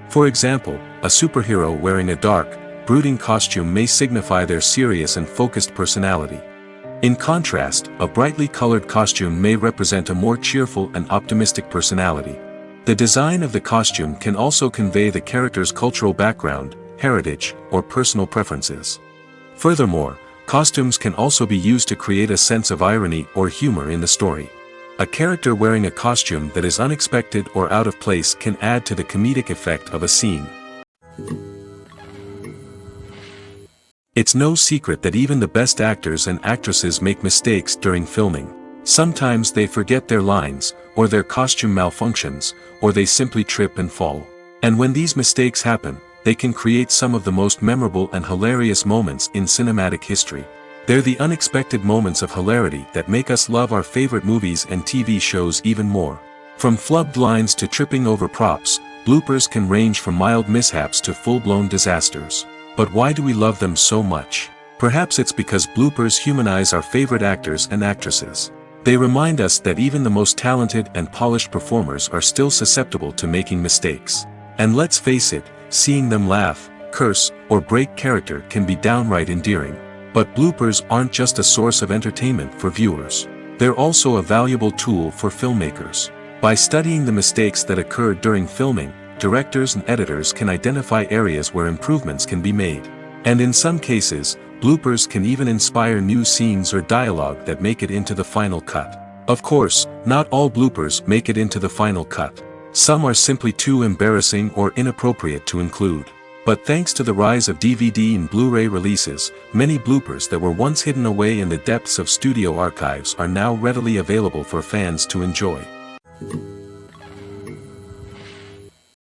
S2: For example, a superhero wearing a dark, brooding costume may signify their serious and focused personality. In contrast, a brightly colored costume may represent a more cheerful and optimistic personality. The design of the costume can also convey the character's cultural background, heritage, or personal preferences. Furthermore, costumes can also be used to create a sense of irony or humor in the story. A character wearing a costume that is unexpected or out of place can add to the comedic effect of a scene. It's no secret that even the best actors and actresses make mistakes during filming. Sometimes they forget their lines, or their costume malfunctions, or they simply trip and fall. And when these mistakes happen, they can create some of the most memorable and hilarious moments in cinematic history. They're the unexpected moments of hilarity that make us love our favorite movies and TV shows even more. From flubbed lines to tripping over props, bloopers can range from mild mishaps to full-blown disasters. But why do we love them so much? Perhaps it's because bloopers humanize our favorite actors and actresses. They remind us that even the most talented and polished performers are still susceptible to making mistakes. And let's face it, seeing them laugh, curse, or break character can be downright endearing. But bloopers aren't just a source of entertainment for viewers. They're also a valuable tool for filmmakers. By studying the mistakes that occurred during filming, directors and editors can identify areas where improvements can be made. And in some cases, bloopers can even inspire new scenes or dialogue that make it into the final cut. Of course, not all bloopers make it into the final cut. Some are simply too embarrassing or inappropriate to include. But thanks to the rise of DVD and Blu-ray releases, many bloopers that were once hidden away in the depths of studio archives are now readily available for fans to enjoy.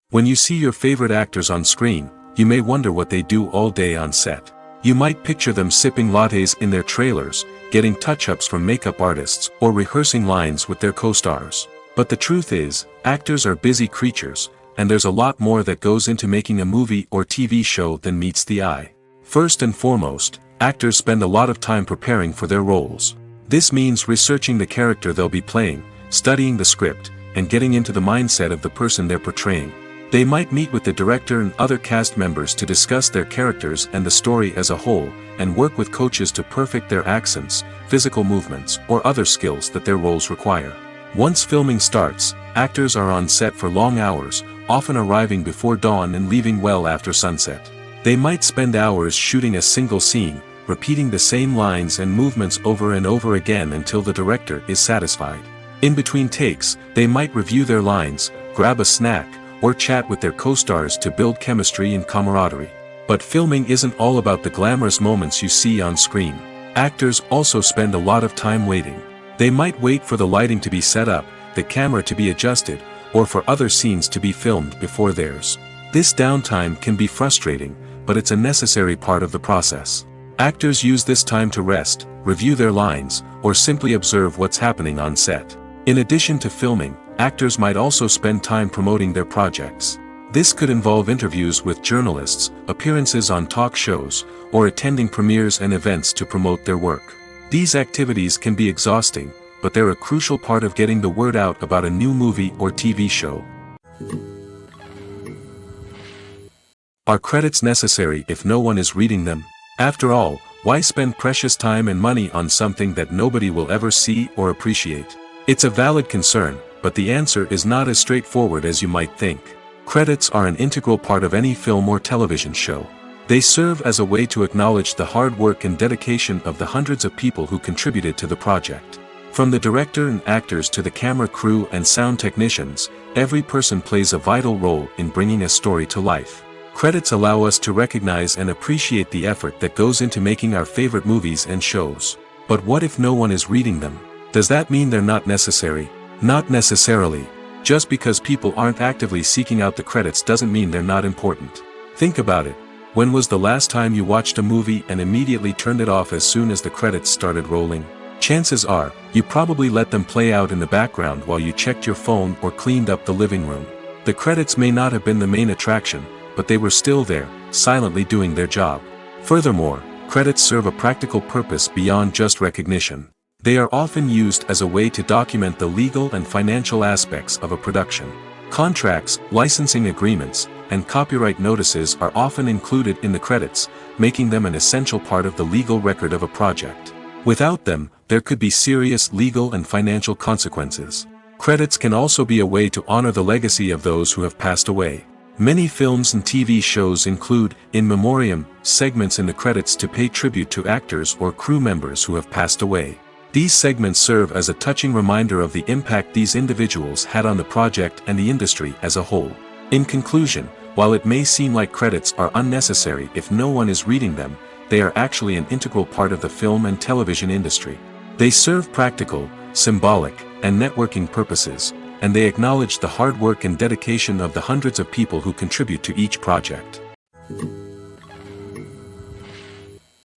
S2: When you see your favorite actors on screen, you may wonder what they do all day on set. You might picture them sipping lattes in their trailers, getting touch-ups from makeup artists, or rehearsing lines with their co-stars. But the truth is, actors are busy creatures, and there's a lot more that goes into making a movie or TV show than meets the eye. First and foremost, actors spend a lot of time preparing for their roles. This means researching the character they'll be playing, studying the script, and getting into the mindset of the person they're portraying. They might meet with the director and other cast members to discuss their characters and the story as a whole, and work with coaches to perfect their accents, physical movements, or other skills that their roles require. Once filming starts, actors are on set for long hours, often arriving before dawn and leaving well after sunset. They might spend hours shooting a single scene, repeating the same lines and movements over and over again until the director is satisfied. In between takes, they might review their lines, grab a snack, or chat with their co-stars to build chemistry and camaraderie. But filming isn't all about the glamorous moments you see on screen. Actors also spend a lot of time waiting. They might wait for the lighting to be set up, the camera to be adjusted, or for other scenes to be filmed before theirs. This downtime can be frustrating, but it's a necessary part of the process. Actors use this time to rest, review their lines, or simply observe what's happening on set. In addition to filming, actors might also spend time promoting their projects. This could involve interviews with journalists, appearances on talk shows, or attending premieres and events to promote their work. These activities can be exhausting, but they're a crucial part of getting the word out about a new movie or TV show. Are credits necessary if no one is reading them? After all, why spend precious time and money on something that nobody will ever see or appreciate? It's a valid concern, but the answer is not as straightforward as you might think. Credits are an integral part of any film or television show. They serve as a way to acknowledge the hard work and dedication of the hundreds of people who contributed to the project. From the director and actors to the camera crew and sound technicians, every person plays a vital role in bringing a story to life. Credits allow us to recognize and appreciate the effort that goes into making our favorite movies and shows. But what if no one is reading them? Does that mean they're not necessary? Not necessarily. Just because people aren't actively seeking out the credits doesn't mean they're not important. Think about it. When was the last time you watched a movie and immediately turned it off as soon as the credits started rolling? Chances are, you probably let them play out in the background while you checked your phone or cleaned up the living room. The credits may not have been the main attraction, but they were still there, silently doing their job. Furthermore, credits serve a practical purpose beyond just recognition. They are often used as a way to document the legal and financial aspects of a production. Contracts, licensing agreements, and copyright notices are often included in the credits, making them an essential part of the legal record of a project. Without them, there could be serious legal and financial consequences. Credits can also be a way to honor the legacy of those who have passed away. Many films and TV shows include, in memoriam, segments in the credits to pay tribute to actors or crew members who have passed away. These segments serve as a touching reminder of the impact these individuals had on the project and the industry as a whole. In conclusion, while it may seem like credits are unnecessary if no one is reading them, they are actually an integral part of the film and television industry. They serve practical, symbolic, and networking purposes, and they acknowledge the hard work and dedication of the hundreds of people who contribute to each project.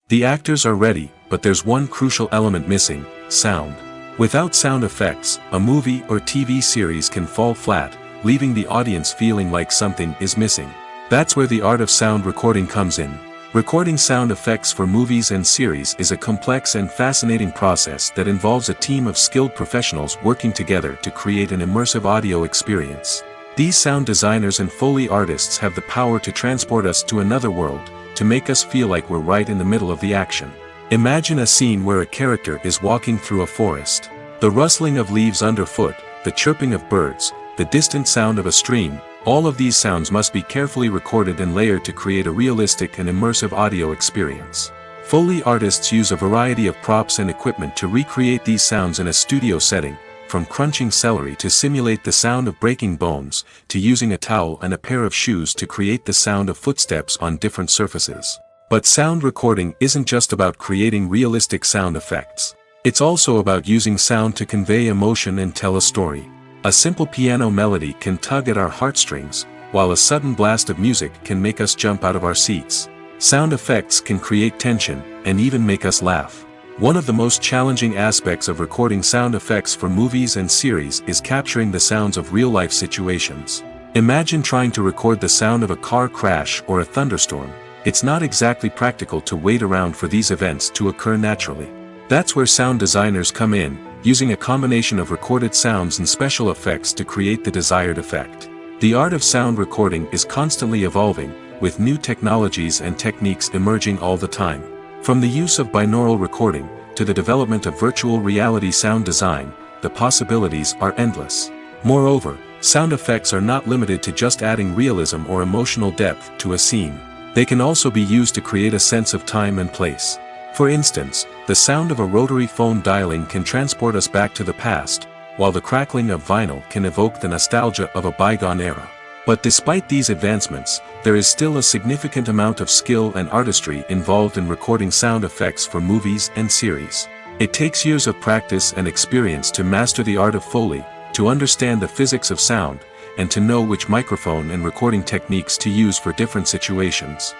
S2: The actors are ready, but there's one crucial element missing: sound. Without sound effects, a movie or TV series can fall flat, leaving the audience feeling like something is missing. That's where the art of sound recording comes in. Recording sound effects for movies and series is a complex and fascinating process that involves a team of skilled professionals working together to create an immersive audio experience. These sound designers and Foley artists have the power to transport us to another world, to make us feel like we're right in the middle of the action. Imagine a scene where a character is walking through a forest. The rustling of leaves underfoot, the chirping of birds, the distant sound of a stream, all of these sounds must be carefully recorded and layered to create a realistic and immersive audio experience. Foley artists use a variety of props and equipment to recreate these sounds in a studio setting, from crunching celery to simulate the sound of breaking bones, to using a towel and a pair of shoes to create the sound of footsteps on different surfaces. But sound recording isn't just about creating realistic sound effects. It's also about using sound to convey emotion and tell a story. A simple piano melody can tug at our heartstrings, while a sudden blast of music can make us jump out of our seats. Sound effects can create tension, and even make us laugh. One of the most challenging aspects of recording sound effects for movies and series is capturing the sounds of real-life situations. Imagine trying to record the sound of a car crash or a thunderstorm. It's not exactly practical to wait around for these events to occur naturally. That's where sound designers come in, using a combination of recorded sounds and special effects to create the desired effect. The art of sound recording is constantly evolving, with new technologies and techniques emerging all the time. From the use of binaural recording, to the development of virtual reality sound design, the possibilities are endless. Moreover, sound effects are not limited to just adding realism or emotional depth to a scene. They can also be used to create a sense of time and place. For instance, the sound of a rotary phone dialing can transport us back to the past, while the crackling of vinyl can evoke the nostalgia of a bygone era. But despite these advancements, there is still a significant amount of skill and artistry involved in recording sound effects for movies and series. It takes years of practice and experience to master the art of Foley, to understand the physics of sound, and to know which microphone and recording techniques to use for different situations.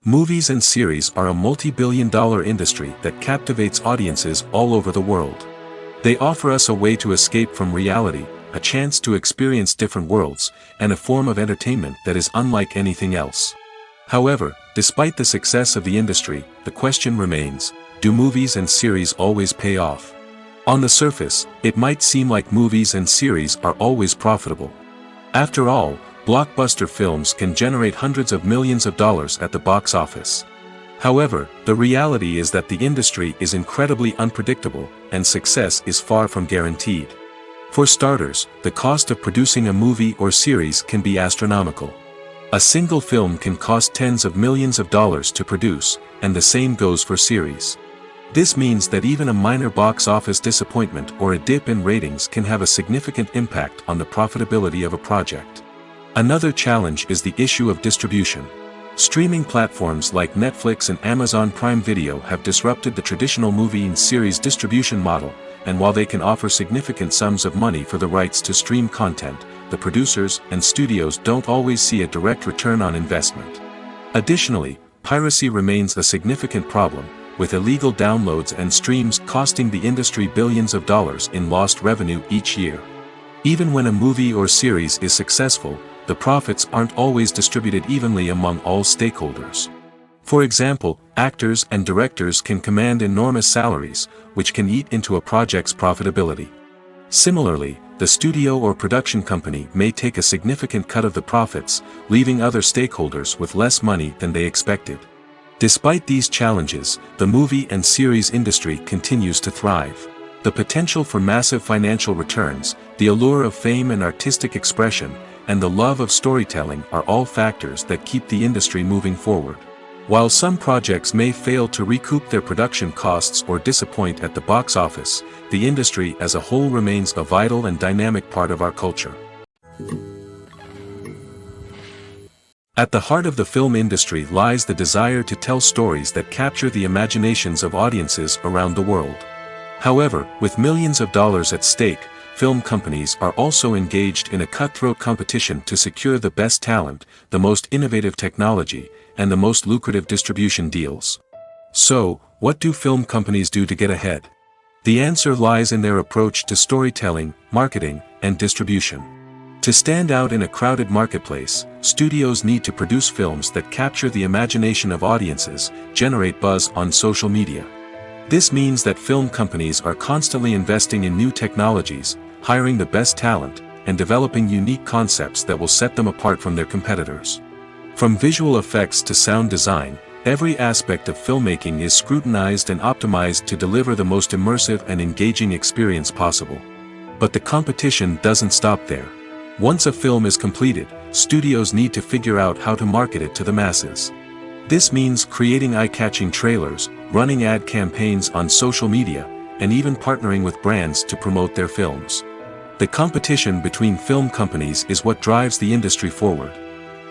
S2: Movies and series are a multi-billion-dollar industry that captivates audiences all over the world. They offer us a way to escape from reality, a chance to experience different worlds, and a form of entertainment that is unlike anything else. However, despite the success of the industry, the question remains: do movies and series always pay off? On the surface, it might seem like movies and series are always profitable. After all, blockbuster films can generate hundreds of millions of dollars at the box office. However, the reality is that the industry is incredibly unpredictable, and success is far from guaranteed. For starters, the cost of producing a movie or series can be astronomical. A single film can cost tens of millions of dollars to produce, and the same goes for series. This means that even a minor box office disappointment or a dip in ratings can have a significant impact on the profitability of a project. Another challenge is the issue of distribution. Streaming platforms like Netflix and Amazon Prime Video have disrupted the traditional movie and series distribution model, and while they can offer significant sums of money for the rights to stream content, the producers and studios don't always see a direct return on investment. Additionally, piracy remains a significant problem, with illegal downloads and streams costing the industry billions of dollars in lost revenue each year. Even when a movie or series is successful, the profits aren't always distributed evenly among all stakeholders. For example, actors and directors can command enormous salaries, which can eat into a project's profitability. Similarly, the studio or production company may take a significant cut of the profits, leaving other stakeholders with less money than they expected. Despite these challenges, the movie and series industry continues to thrive. The potential for massive financial returns, the allure of fame and artistic expression, and the love of storytelling are all factors that keep the industry moving forward. While some projects may fail to recoup their production costs or disappoint at the box office, the industry as a whole remains a vital and dynamic part of our culture. At the heart of the film industry lies the desire to tell stories that capture the imaginations of audiences around the world. However, with millions of dollars at stake, film companies are also engaged in a cutthroat competition to secure the best talent, the most innovative technology, and the most lucrative distribution deals. So, what do film companies do to get ahead? The answer lies in their approach to storytelling, marketing, and distribution. To stand out in a crowded marketplace, studios need to produce films that capture the imagination of audiences, generate buzz on social media. This means that film companies are constantly investing in new technologies, hiring the best talent, and developing unique concepts that will set them apart from their competitors. From visual effects to sound design, every aspect of filmmaking is scrutinized and optimized to deliver the most immersive and engaging experience possible. But the competition doesn't stop there. Once a film is completed, studios need to figure out how to market it to the masses. This means creating eye-catching trailers, running ad campaigns on social media, and even partnering with brands to promote their films. The competition between film companies is what drives the industry forward.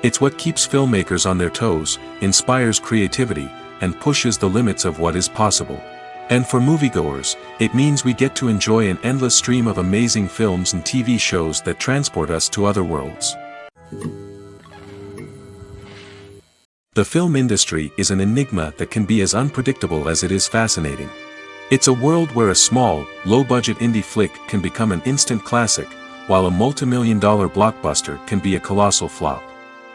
S2: It's what keeps filmmakers on their toes, inspires creativity, and pushes the limits of what is possible. And for moviegoers, it means we get to enjoy an endless stream of amazing films and TV shows that transport us to other worlds. The film industry is an enigma that can be as unpredictable as it is fascinating. It's a world where a small, low-budget indie flick can become an instant classic, while a multi-million-dollar blockbuster can be a colossal flop.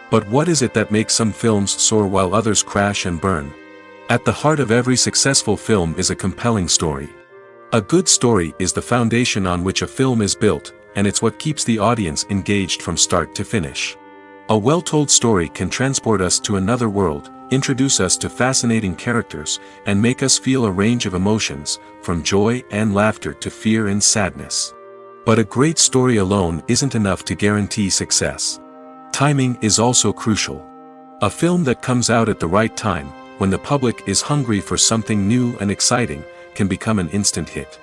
S2: But what is it that makes some films soar while others crash and burn? At the heart of every successful film is a compelling story. A good story is the foundation on which a film is built, and it's what keeps the audience engaged from start to finish. A well-told story can transport us to another world, introduce us to fascinating characters, and make us feel a range of emotions, from joy and laughter to fear and sadness. But a great story alone isn't enough to guarantee success. Timing is also crucial. A film that comes out at the right time, when the public is hungry for something new and exciting, can become an instant hit.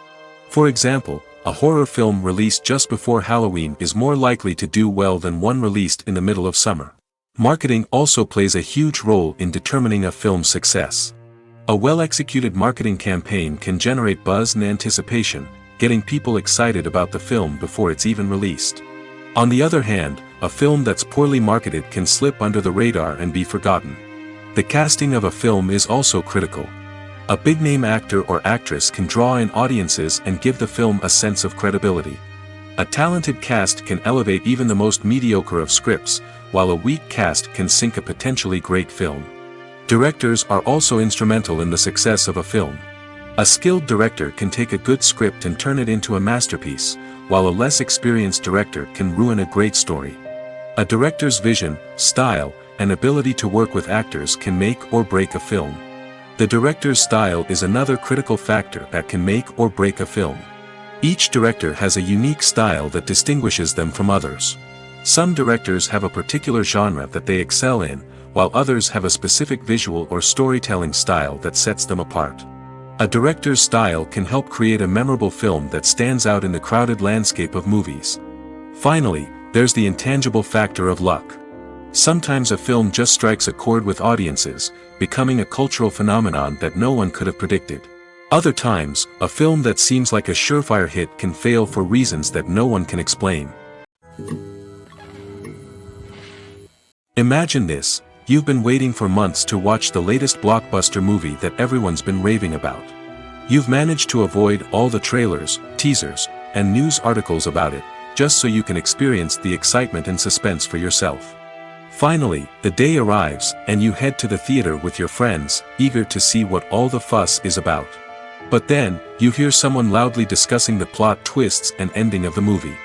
S2: For example, a horror film released just before Halloween is more likely to do well than one released in the middle of summer. Marketing also plays a huge role in determining a film's success. A well-executed marketing campaign can generate buzz and anticipation, getting people excited about the film before it's even released. On the other hand, a film that's poorly marketed can slip under the radar and be forgotten. The casting of a film is also critical. A big-name actor or actress can draw in audiences and give the film a sense of credibility. A talented cast can elevate even the most mediocre of scripts, while a weak cast can sink a potentially great film. Directors are also instrumental in the success of a film. A skilled director can take a good script and turn it into a masterpiece, while a less experienced director can ruin a great story. A director's vision, style, and ability to work with actors can make or break a film. The director's style is another critical factor that can make or break a film. Each director has a unique style that distinguishes them from others. Some directors have a particular genre that they excel in, while others have a specific visual or storytelling style that sets them apart. A director's style can help create a memorable film that stands out in the crowded landscape of movies. Finally, there's the intangible factor of luck. Sometimes a film just strikes a chord with audiences, becoming a cultural phenomenon that no one could have predicted. Other times, a film that seems like a surefire hit can fail for reasons that no one can explain. Imagine this: you've been waiting for months to watch the latest blockbuster movie that everyone's been raving about. You've managed to avoid all the trailers, teasers, and news articles about it, just so you can experience the excitement and suspense for yourself. Finally, the day arrives, and you head to the theater with your friends, eager to see what all the fuss is about. But then, you hear someone loudly discussing the plot twists and ending of the movie.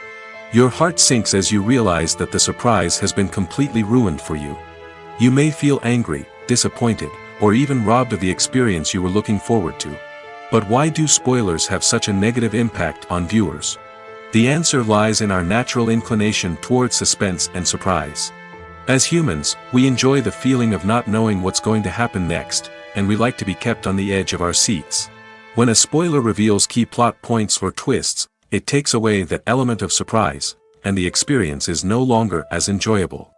S2: Your heart sinks as you realize that the surprise has been completely ruined for you. You may feel angry, disappointed, or even robbed of the experience you were looking forward to. But why do spoilers have such a negative impact on viewers? The answer lies in our natural inclination towards suspense and surprise. As humans, we enjoy the feeling of not knowing what's going to happen next, and we like to be kept on the edge of our seats. When a spoiler reveals key plot points or twists, it takes away that element of surprise, and the experience is no longer as enjoyable.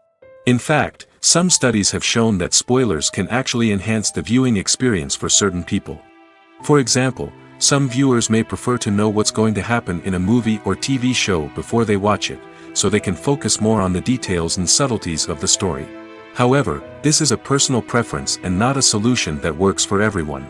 S2: In fact, some studies have shown that spoilers can actually enhance the viewing experience for certain people. For example, some viewers may prefer to know what's going to happen in a movie or TV show before they watch it, so they can focus more on the details and subtleties of the story. However, this is a personal preference and not a solution that works for everyone.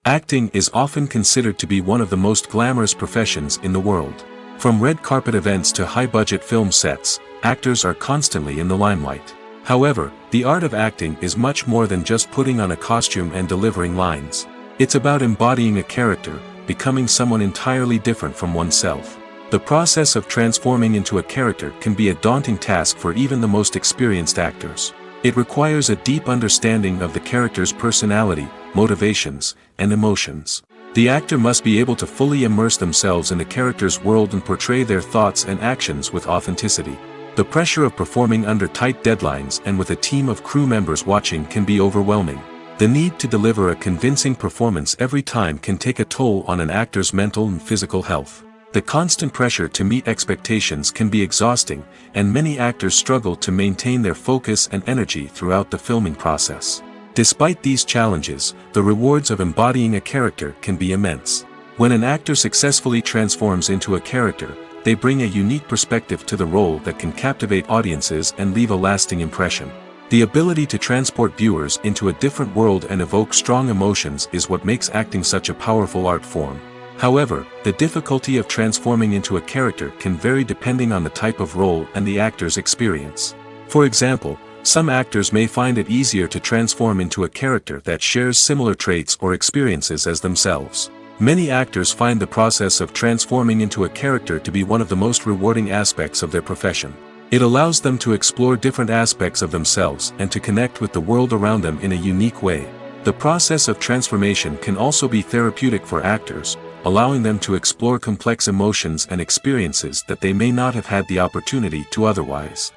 S2: Acting is often considered to be one of the most glamorous professions in the world. From red carpet events to high-budget film sets, actors are constantly in the limelight. However, the art of acting is much more than just putting on a costume and delivering lines. It's about embodying a character, becoming someone entirely different from oneself. The process of transforming into a character can be a daunting task for even the most experienced actors. It requires a deep understanding of the character's personality, motivations, and emotions. The actor must be able to fully immerse themselves in the character's world and portray their thoughts and actions with authenticity. The pressure of performing under tight deadlines and with a team of crew members watching can be overwhelming. The need to deliver a convincing performance every time can take a toll on an actor's mental and physical health. The constant pressure to meet expectations can be exhausting, and many actors struggle to maintain their focus and energy throughout the filming process. Despite these challenges, the rewards of embodying a character can be immense. When an actor successfully transforms into a character, they bring a unique perspective to the role that can captivate audiences and leave a lasting impression. The ability to transport viewers into a different world and evoke strong emotions is what makes acting such a powerful art form. However, the difficulty of transforming into a character can vary depending on the type of role and the actor's experience. For example, some actors may find it easier to transform into a character that shares similar traits or experiences as themselves. Many actors find the process of transforming into a character to be one of the most rewarding aspects of their profession. It allows them to explore different aspects of themselves and to connect with the world around them in a unique way. The process of transformation can also be therapeutic for actors, allowing them to explore complex emotions and experiences that they may not have had the opportunity to otherwise.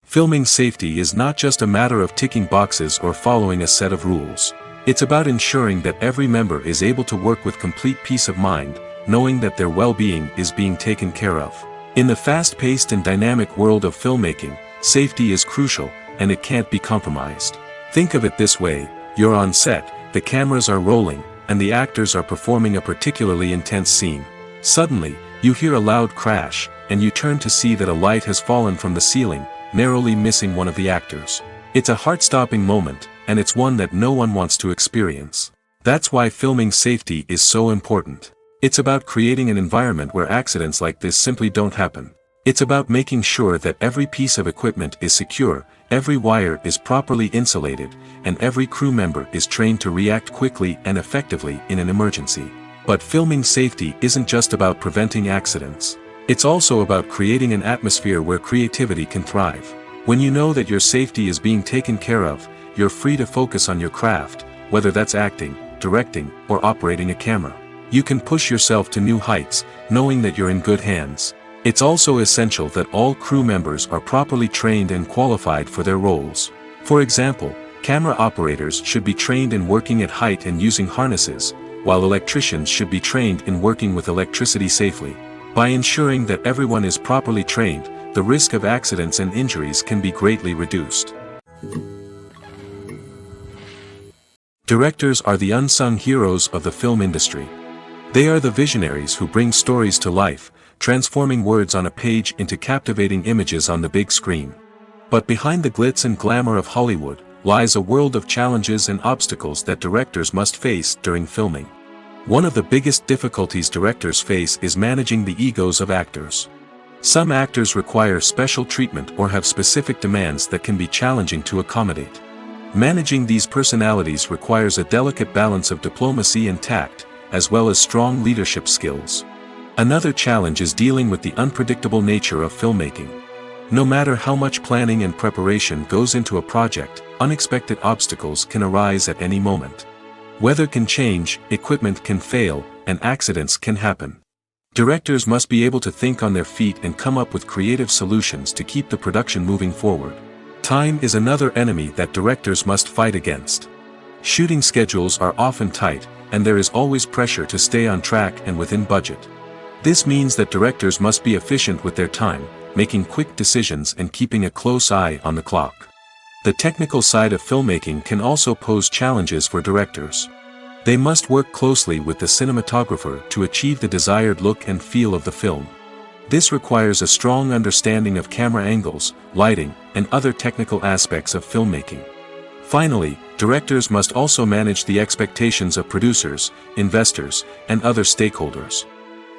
S2: Filming safety is not just a matter of ticking boxes or following a set of rules. It's about ensuring that every member is able to work with complete peace of mind, knowing that their well-being is being taken care of. In the fast-paced and dynamic world of filmmaking, safety is crucial, and it can't be compromised. Think of it this way: you're on set, the cameras are rolling, and the actors are performing a particularly intense scene. Suddenly, you hear a loud crash, and you turn to see that a light has fallen from the ceiling, narrowly missing one of the actors. It's a heart-stopping moment, and it's one that no one wants to experience. That's why filming safety is so important. It's about creating an environment where accidents like this simply don't happen. It's about making sure that every piece of equipment is secure, every wire is properly insulated, and every crew member is trained to react quickly and effectively in an emergency. But filming safety isn't just about preventing accidents. It's also about creating an atmosphere where creativity can thrive. When you know that your safety is being taken care of, you're free to focus on your craft, whether that's acting, directing, or operating a camera. You can push yourself to new heights, knowing that you're in good hands. It's also essential that all crew members are properly trained and qualified for their roles. For example, camera operators should be trained in working at height and using harnesses, while electricians should be trained in working with electricity safely. By ensuring that everyone is properly trained, the risk of accidents and injuries can be greatly reduced. Directors are the unsung heroes of the film industry. They are the visionaries who bring stories to life, transforming words on a page into captivating images on the big screen. But behind the glitz and glamour of Hollywood lies a world of challenges and obstacles that directors must face during filming. One of the biggest difficulties directors face is managing the egos of actors. Some actors require special treatment or have specific demands that can be challenging to accommodate. Managing these personalities requires a delicate balance of diplomacy and tact, as well as strong leadership skills. Another challenge is dealing with the unpredictable nature of filmmaking. No matter how much planning and preparation goes into a project, unexpected obstacles can arise at any moment. Weather can change, equipment can fail, and accidents can happen. Directors must be able to think on their feet and come up with creative solutions to keep the production moving forward. Time is another enemy that directors must fight against. Shooting schedules are often tight, and there is always pressure to stay on track and within budget. This means that directors must be efficient with their time, making quick decisions and keeping a close eye on the clock. The technical side of filmmaking can also pose challenges for directors. They must work closely with the cinematographer to achieve the desired look and feel of the film. This requires a strong understanding of camera angles, lighting, and other technical aspects of filmmaking. Finally, directors must also manage the expectations of producers, investors, and other stakeholders.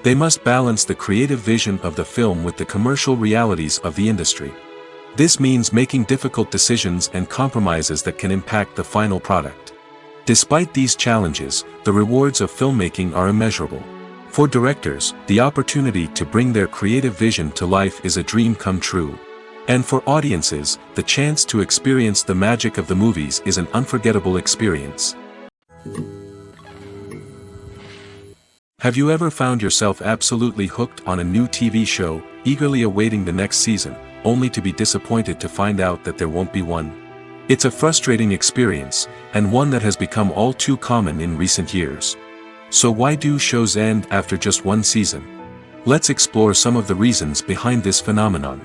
S2: They must balance the creative vision of the film with the commercial realities of the industry. This means making difficult decisions and compromises that can impact the final product. Despite these challenges, the rewards of filmmaking are immeasurable. For directors, the opportunity to bring their creative vision to life is a dream come true. And for audiences, the chance to experience the magic of the movies is an unforgettable experience. Have you ever found yourself absolutely hooked on a new TV show, eagerly awaiting the next season, only to be disappointed to find out that there won't be one? It's a frustrating experience, and one that has become all too common in recent years. So why do shows end after just one season? Let's explore some of the reasons behind this phenomenon.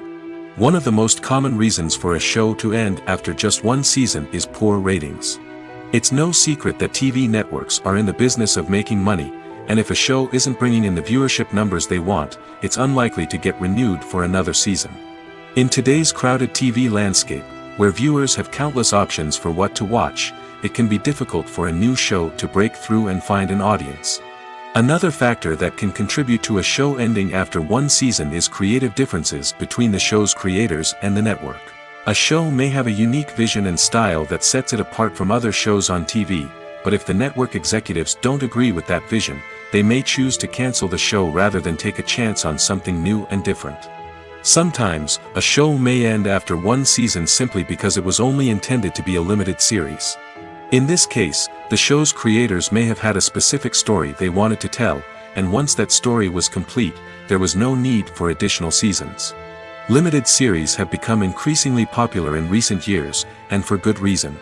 S2: One of the most common reasons for a show to end after just one season is poor ratings. It's no secret that TV networks are in the business of making money, and if a show isn't bringing in the viewership numbers they want, it's unlikely to get renewed for another season. In today's crowded TV landscape, where viewers have countless options for what to watch, it can be difficult for a new show to break through and find an audience. Another factor that can contribute to a show ending after one season is creative differences between the show's creators and the network. A show may have a unique vision and style that sets it apart from other shows on TV, but if the network executives don't agree with that vision, they may choose to cancel the show rather than take a chance on something new and different. Sometimes, a show may end after one season simply because it was only intended to be a limited series. In this case, the show's creators may have had a specific story they wanted to tell, and once that story was complete, there was no need for additional seasons. Limited series have become increasingly popular in recent years, and for good reason.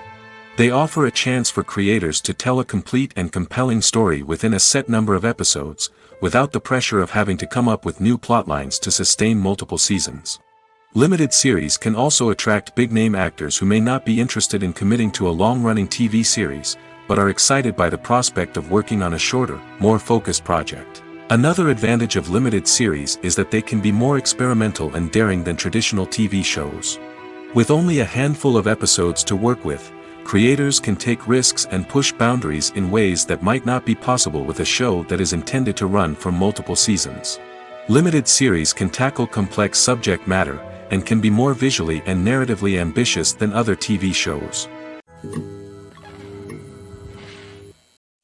S2: They offer a chance for creators to tell a complete and compelling story within a set number of episodes, without the pressure of having to come up with new plotlines to sustain multiple seasons. Limited series can also attract big-name actors who may not be interested in committing to a long-running TV series, but are excited by the prospect of working on a shorter, more focused project. Another advantage of limited series is that they can be more experimental and daring than traditional TV shows. With only a handful of episodes to work with, creators can take risks and push boundaries in ways that might not be possible with a show that is intended to run for multiple seasons. Limited series can tackle complex subject matter, and can be more visually and narratively ambitious than other TV shows.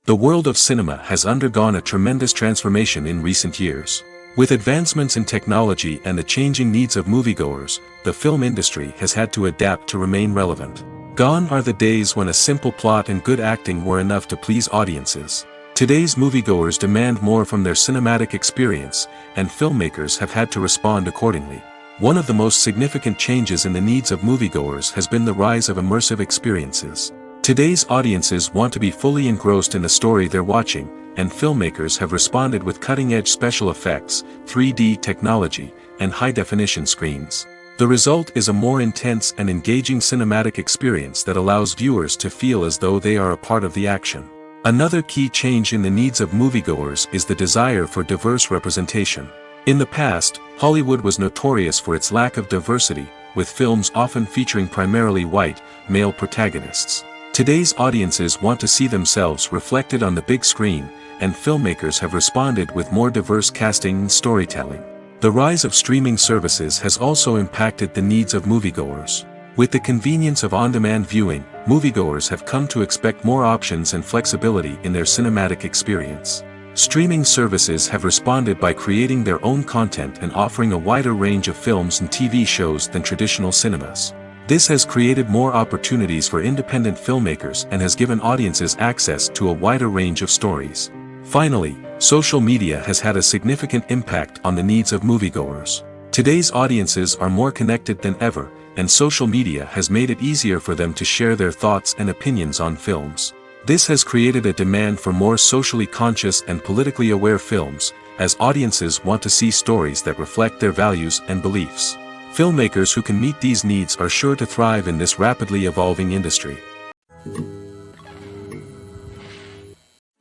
S2: The world of cinema has undergone a tremendous transformation in recent years. With advancements in technology and the changing needs of moviegoers, the film industry has had to adapt to remain relevant. Gone are the days when a simple plot and good acting were enough to please audiences. Today's moviegoers demand more from their cinematic experience, and filmmakers have had to respond accordingly. One of the most significant changes in the needs of moviegoers has been the rise of immersive experiences. Today's audiences want to be fully engrossed in the story they're watching, and filmmakers have responded with cutting-edge special effects, 3D technology, and high-definition screens. The result is a more intense and engaging cinematic experience that allows viewers to feel as though they are a part of the action. Another key change in the needs of moviegoers is the desire for diverse representation. In the past, Hollywood was notorious for its lack of diversity, with films often featuring primarily white, male protagonists. Today's audiences want to see themselves reflected on the big screen, and filmmakers have responded with more diverse casting and storytelling. The rise of streaming services has also impacted the needs of moviegoers. With the convenience of on-demand viewing, moviegoers have come to expect more options and flexibility in their cinematic experience. Streaming services have responded by creating their own content and offering a wider range of films and TV shows than traditional cinemas. This has created more opportunities for independent filmmakers and has given audiences access to a wider range of stories. Finally, social media has had a significant impact on the needs of moviegoers. Today's audiences are more connected than ever, and social media has made it easier for them to share their thoughts and opinions on films. This has created a demand for more socially conscious and politically aware films, as audiences want to see stories that reflect their values and beliefs. Filmmakers who can meet these needs are sure to thrive in this rapidly evolving industry.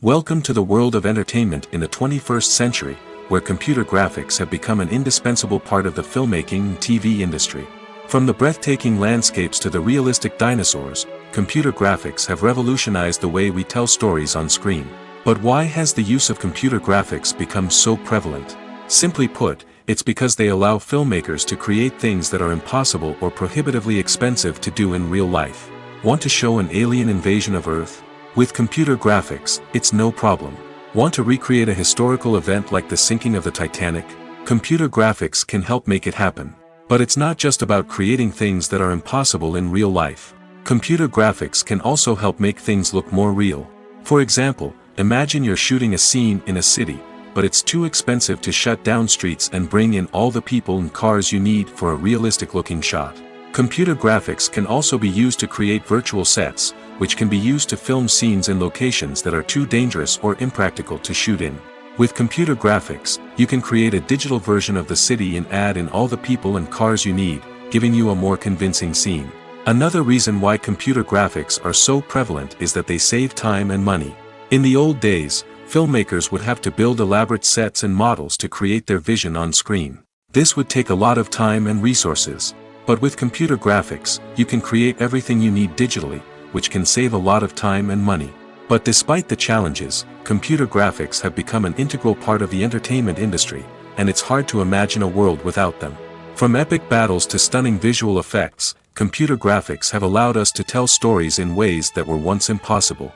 S2: Welcome to the world of entertainment in the 21st century, where computer graphics have become an indispensable part of the filmmaking and TV industry. From the breathtaking landscapes to the realistic dinosaurs, computer graphics have revolutionized the way we tell stories on screen. But why has the use of computer graphics become so prevalent? Simply put, it's because they allow filmmakers to create things that are impossible or prohibitively expensive to do in real life. Want to show an alien invasion of Earth? With computer graphics, it's no problem. Want to recreate a historical event like the sinking of the Titanic? Computer graphics can help make it happen. But it's not just about creating things that are impossible in real life. Computer graphics can also help make things look more real. For example, imagine you're shooting a scene in a city, but it's too expensive to shut down streets and bring in all the people and cars you need for a realistic-looking shot. Computer graphics can also be used to create virtual sets, which can be used to film scenes in locations that are too dangerous or impractical to shoot in. With computer graphics, you can create a digital version of the city and add in all the people and cars you need, giving you a more convincing scene. Another reason why computer graphics are so prevalent is that they save time and money. In the old days, filmmakers would have to build elaborate sets and models to create their vision on screen. This would take a lot of time and resources. But with computer graphics, you can create everything you need digitally, which can save a lot of time and money. But despite the challenges, computer graphics have become an integral part of the entertainment industry, and it's hard to imagine a world without them. From epic battles to stunning visual effects, computer graphics have allowed us to tell stories in ways that were once impossible.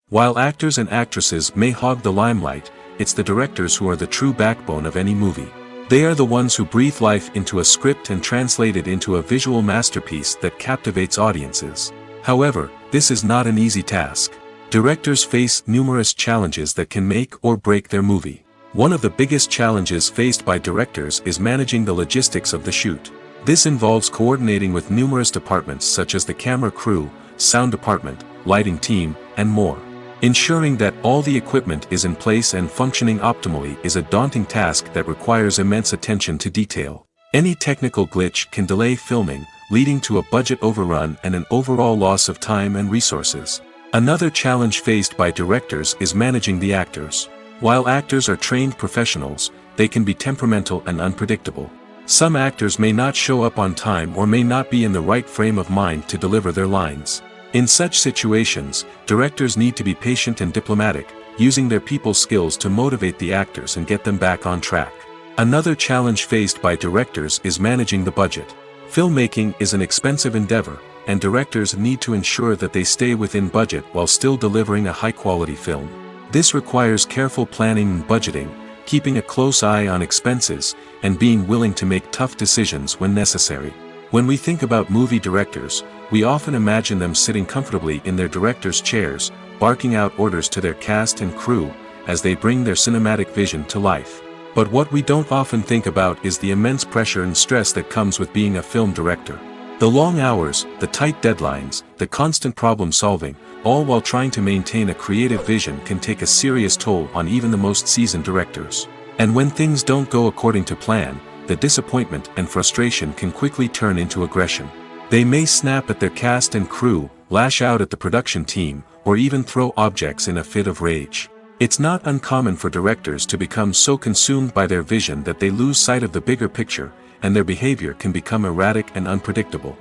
S2: While actors and actresses may hog the limelight, it's the directors who are the true backbone of any movie. They are the ones who breathe life into a script and translate it into a visual masterpiece that captivates audiences. However, this is not an easy task. Directors face numerous challenges that can make or break their movie. One of the biggest challenges faced by directors is managing the logistics of the shoot. This involves coordinating with numerous departments such as the camera crew, sound department, lighting team, and more. Ensuring that all the equipment is in place and functioning optimally is a daunting task that requires immense attention to detail. Any technical glitch can delay filming, leading to a budget overrun and an overall loss of time and resources. Another challenge faced by directors is managing the actors. While actors are trained professionals, they can be temperamental and unpredictable. Some actors may not show up on time or may not be in the right frame of mind to deliver their lines. In such situations, directors need to be patient and diplomatic, using their people skills to motivate the actors and get them back on track. Another challenge faced by directors is managing the budget. Filmmaking is an expensive endeavor, and directors need to ensure that they stay within budget while still delivering a high-quality film. This requires careful planning and budgeting, keeping a close eye on expenses, and being willing to make tough decisions when necessary. When we think about movie directors, we often imagine them sitting comfortably in their director's chairs, barking out orders to their cast and crew, as they bring their cinematic vision to life. But what we don't often think about is the immense pressure and stress that comes with being a film director. The long hours, the tight deadlines, the constant problem solving, all while trying to maintain a creative vision can take a serious toll on even the most seasoned directors. And when things don't go according to plan, the disappointment and frustration can quickly turn into aggression. They may snap at their cast and crew, lash out at the production team, or even throw objects in a fit of rage. It's not uncommon for directors to become so consumed by their vision that they lose sight of the bigger picture, and their behavior can become erratic and unpredictable.